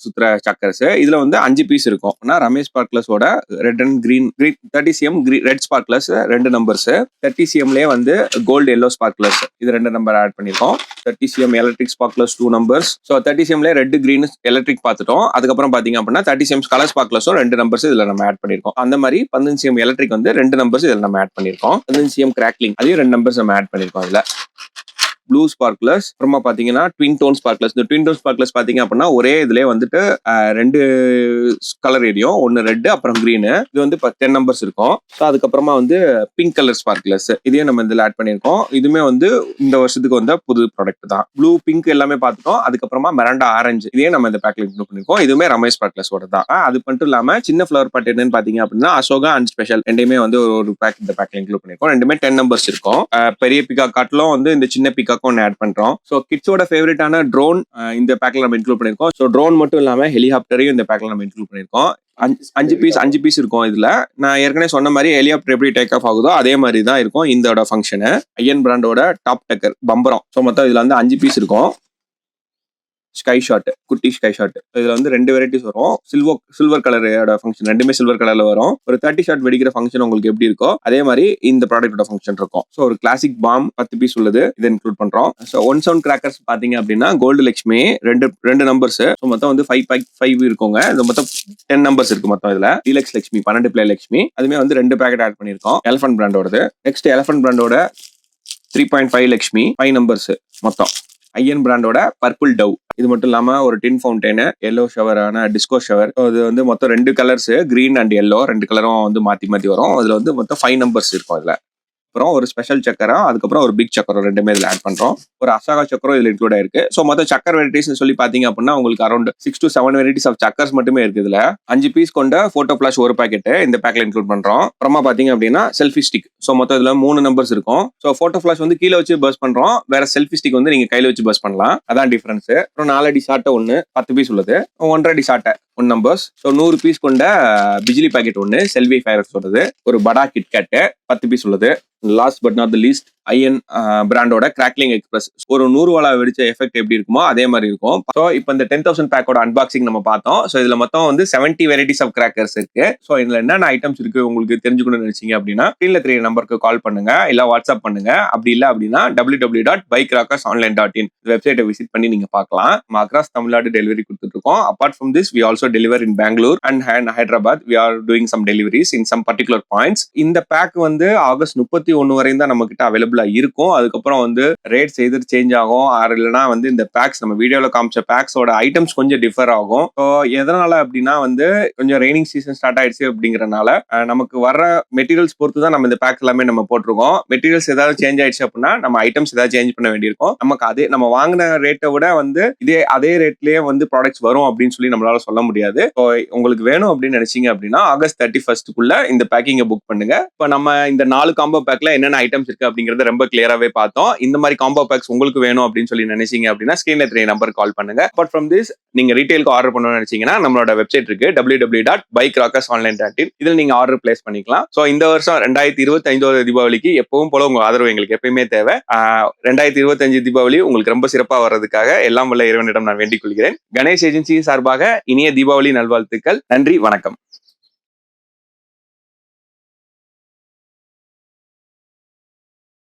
சுத்துற சக்கர்ஸ். இதுல வந்து 5 பீஸ் இருக்கும். ரமேஷ் ஸ்பார்க்லஸோட red and green 30 cm red sparklers 2 numbers, 30 cmலயே வந்து கோல்டு எல்லோ ஸ்பார்க்லஸ் இது 2 நம்பர் ஆட் பண்ணிருக்கோம். 30 cm electric sparklers 2 numbers. So 30 cmல ரெட் கிரீன் எலக்ட்ரிக் பார்த்துட்டோம். அதுக்கப்புறம் பாத்தீங்க அப்படின்னா 30 cm கலர் ஸ்பார்க்லஸும் 2 நம்பர்ஸ் இதுல நம்ம ஆட் பண்ணிருக்கோம். அந்த மாதிரி 15 cm எலக்ட்ரிக் வந்து 2 நம்பர்ஸ் இதுல நம்ம ஆட் பண்ணிருக்கோம். 15 cm கிராக்லிங் அதையும் 2 நம்பர்ஸ் நம்ம ஆட் பண்ணிருக்கோம். இதுல ப்ளூ ஸ்பார்க்லஸ், அப்புறமா பாத்தீங்கன்னா ட்வின் டோன் ஸ்பார்க்லஸ். இந்த ட்வின் டோன் ஸ்பார்க்லஸ் பாத்தீங்க அப்படின்னா ஒரே இதுலயே வந்துட்டு 2 கலர் ஏரியும், ஒன்னு ரெட் அப்புறம் கிரீன். இது வந்து 10 நம்பர்ஸ் இருக்கும். ஸோ அதுக்கப்புறமா வந்து பிங்க் கலர் ஸ்பார்க்லஸ் இதையும் நம்ம இதுல ஆட் பண்ணிருக்கோம். இதுமே வந்து இந்த வருஷத்துக்கு வந்த புது ப்ராடக்ட் தான். ப்ளூ பிங்க் எல்லாமே பார்த்துட்டோம். அதுக்கப்புறமா மெரண்டா ஆரஞ்சு இதையும் நம்ம இந்த பேக்ல இன்க்ளூட் பண்ணிருக்கோம். இதுவுமே ரமேஷ் ஸ்பார்க்லஸோட தான். அது மட்டும் இல்லாம சின்ன ஃபிளவர் பாட் என்னன்னு பாத்தீங்க அப்படின்னா அசோகா அண்ட் ஸ்பெஷல் ரெண்டுமே வந்து ஒரு பேக் இந்த பேக்ல இன்க்ளூட் பண்ணிருக்கோம். ரெண்டுமே 10 நம்பர்ஸ் இருக்கும். பெரிய பிகா காட்டிலும் வந்து இந்த சின்ன பிகாக்கும் ஆட் பண்றோம். சோ கிட்ஸோட ஃபேவரட்டான ட்ரோன் இந்த பேக்ல நம்ம இன்க்ளூட் பண்ணிருக்கோம். சோ ட்ரோன் மட்டும் இல்லாம ஹெலிகாப்டரையும் இந்த பேக்ல நம்ம இன்க்ளூட் பண்ணிருக்கோம். 5 பீஸ் இருக்கும் இதுல. நான் ஏற்கனவே சொன்ன மாதிரி ஹெலிகாப்டர் எப்படி டேக் ஆஃப் ஆகுதோ அதே மாதிரி தான் இருக்கும் இதோட ஃபங்க்ஷன். ஐயன் பிராண்டோட டாப் டக்கர் பம்பரம். சோ மொத்தம் இதுல வந்து 5 பீஸ் இருக்கும். ஸ்கை ஷாட், குட்டி ஸ்கை ஷாட். இதுல வந்து 2 வெரைட்டிஸ் வரும். சில்வர் கலரோட ஃபங்க்ஷன், ரெண்டுமே சில்வர் கலர்ல வரும். ஒரு 30 ஷாட் வெடிக்கிற ஃபங்க்ஷன் உங்களுக்கு எப்படி இருக்கோ அதே மாதிரி இந்த ப்ராடக்ட்டோட ஃபங்க்ஷன் இருக்கும். ஸோ ஒரு கிளாசிக் பாம் 10 பீஸ் உள்ளது, இதை இன்க்ளூட் பண்றோம். ஸோ 1 சவுண்ட் கிராக்கர்ஸ் பாத்தீங்க அப்படின்னா கோல்டு லட்சுமி 2 நம்பர்ஸ். ஸோ மொத்தம் வந்து 5 இருக்குங்க. இது மொத்தம் 10 நம்பர்ஸ் இருக்கு மொத்தம். இதுல டீலக்ஸ் லட்சுமி 12 பிளே லட்சுமி அதுமே வந்து 2 பேக்கெட் ஆட் பண்ணிருக்கோம். எலஃபன்ட் பிராண்டோடது. நெக்ஸ்ட் எலஃபன்ட் பிராண்டோட 3.5 லட்சுமி 5 நம்பர்ஸ் மொத்தம். ஐயன் பிராண்டோட பர்பிள் டவ் இது மட்டும் இல்லாம ஒரு டின் ஃபவுண்டைன் எல்லோ ஷவரான டிஸ்கோ ஷவர். இது வந்து மொத்தம் 2 கலர்ஸ் கிரீன் அண்ட் எல்லோ 2 கலரும் வந்து மாத்தி வரும். அதுல வந்து மொத்தம் 5 நம்பர்ஸ் இருக்கும். இதுல அப்புறம் ஒரு ஸ்பெஷல் சக்கரம், அதுக்கப்புறம் ஒரு பிக் சக்கரம் ரெண்டுமே இதுல ஆட் பண்றோம். ஒரு அசாகா சக்கரம் இதுல இன்க்ளூட் ஆயிருக்கு. ஸோ மொத்தம் சக்கர் வெரைட்டிஸ் சொல்லி பாத்தீங்க அப்படின்னா உங்களுக்கு around 6 to 7 varieties of suckers மட்டுமே இருக்கு. இதுல 5 பீஸ் கொண்ட போட்டோ பிளாஷ் ஒரு பாக்கெட் இந்த பேக்ல இன்க்ளூட் பண்றோம். அப்புறமா பாத்தீங்க அப்படின்னா செல்ஃபி ஸ்டிக். ஸோ மொத்தம் இதுல 3 நம்பர்ஸ் இருக்கும். ஸோ போட்டோ பிளாஷ் வந்து கீழே வச்சு பர்ஸ் பண்றோம். வேற செல்ஃபி ஸ்டிக் வந்து நீங்க கையில வச்சு பர்ஸ் பண்ணலாம். அதான் டிஃபரன்ஸ். அப்புறம் 4 அடி சாட்டை 1 10 பீஸ் உள்ளது. 1.5 அடி சாட்டை 1 நம்பர்ஸ். ஸோ 100 பீஸ் கொண்ட பிஜிலி பாக்கெட் 1 செல்வி ஃபைரக்ஸ் உள்ளது. ஒரு படா கிட்கேட் 10 பீஸ் உள்ளது. Last but not the least Ayyan பிராண்டோட கிராக்லிங் எக்ஸ்பிரஸ். ஒரு 100 வாலா வெடிச்ச எஃபெக்ட் எப்படி இருக்குமோ அதே மாதிரி இருக்கும். ஸோ இப்போ இந்த 10,000 பேக்கோட அன்பாக்சிங் நம்ம பார்த்தோம். ஸோ இதுல மொத்தம் வந்து 70 வெரைட்டிஸ் ஆஃப் கிராக்கர்ஸ் இருக்கு. ஸோ இதுல என்னென்ன ஐட்டம்ஸ் இருக்கு உங்களுக்கு தெரிஞ்சுக்கணும்னு நினைச்சீங்க அப்படின்னா ஸ்கிரீன்ல தெரிய நம்பருக்கு கால் பண்ணுங்க, இல்ல வாட்ஸ்அப் பண்ணுங்க. அப்படி இல்லை அப்படின்னா www.bikerakkersonline.in வெப்சைட்டை விசிட் பண்ணி நீங்க பார்க்கலாம். அக்ராஸ் தமிழ்நாடு டெலிவரி கொடுத்துட்டு இருக்கோம். Apart from this we also deliver in Bangalore and Hyderabad. We are doing some deliveries in some particular points. இந்த பேக் வந்து ஆகஸ்ட் 31 வரை தான் நம்ம கிட்ட அவைலபிளா இருக்கும். அதுக்கப்புறம் வந்து ரேட்ஸ் எதிர் சேஞ்ச் ஆகும். இல்லைன்னா வந்து இந்த பேக்ஸ் நம்ம வீடியோல காமிச்ச பேக்ஸோட ஐட்டம்ஸ் கொஞ்சம் டிஃபர் ஆகும். ஸோ எதனால அப்படின்னா வந்து கொஞ்சம் ரெய்னிங் சீசன் ஸ்டார்ட் ஆயிடுச்சு அப்படிங்கறனால நமக்கு வர மெட்டீரியல்ஸ் பொறுத்து தான் நம்ம இந்த பேக் எல்லாமே நம்ம போட்டிருக்கோம். மெட்டீரியல்ஸ் ஏதாவது சேஞ்ச் ஆயிடுச்சு அப்படின்னா நம்ம ஐட்டம்ஸ் ஏதாவது சேஞ்ச் பண்ண வேண்டியிருக்கும். நமக்கு அதே நம்ம வாங்கின ரேட்டை விட வந்து அதே ரேட்லயே வந்து ப்ராடக்ட்ஸ் வரும் அப்படின்னு சொல்லி நம்மளால சொல்ல முடியாது. ஸோ உங்களுக்கு வேணும் அப்படின்னு நினைச்சீங்க அப்படின்னா ஆகஸ்ட் 31 இந்த பேக்கிங்கை புக் பண்ணுங்க. இப்போ நம்ம இந்த 4 காம்போ பேக்ல என்னென்ன ஐட்டம்ஸ் இருக்கு அப்படிங்கறத ரொம்ப கிளியராவே பார்த்தோம். இந்த மாதிரி காம்போ பேக்ஸ் உங்களுக்கு வேணும் அப்படின்னு சொல்லி நினைச்சீங்க அப்படின்னா ஸ்கிரீன்ல தெரிய நம்பருக்கு கால் பண்ணுங்க. அப்பார்ட் ஃப்ரம் திஸ் நீங்க ரீட்டைலுக்கு ஆர்டர் பண்ணணும்னு நினைச்சீங்கன்னா நம்மளோட வெப்சைட் இருக்கு www.bikerakkersonline.in. இதில் நீங்க ஆர்டர் பிளேஸ் பண்ணிக்கலாம். ஸோ இந்த வருஷம் 2025 தீபாவளிக்கு எப்பவும் போல உங்க ஆதரவு எங்களுக்கு எப்பயுமே தேவை. 2025 தீபாவளி உங்களுக்கு ரொம்ப சிறப்பா வர்றதுக்காக எல்லாம் வல்ல இறைவனிடம் நான் வேண்டிக் கொள்கிறேன். கணேஷ் ஏஜென்சி சார்பாக இனிய தீபாவளி நல்வாழ்த்துக்கள். நன்றி, வணக்கம்.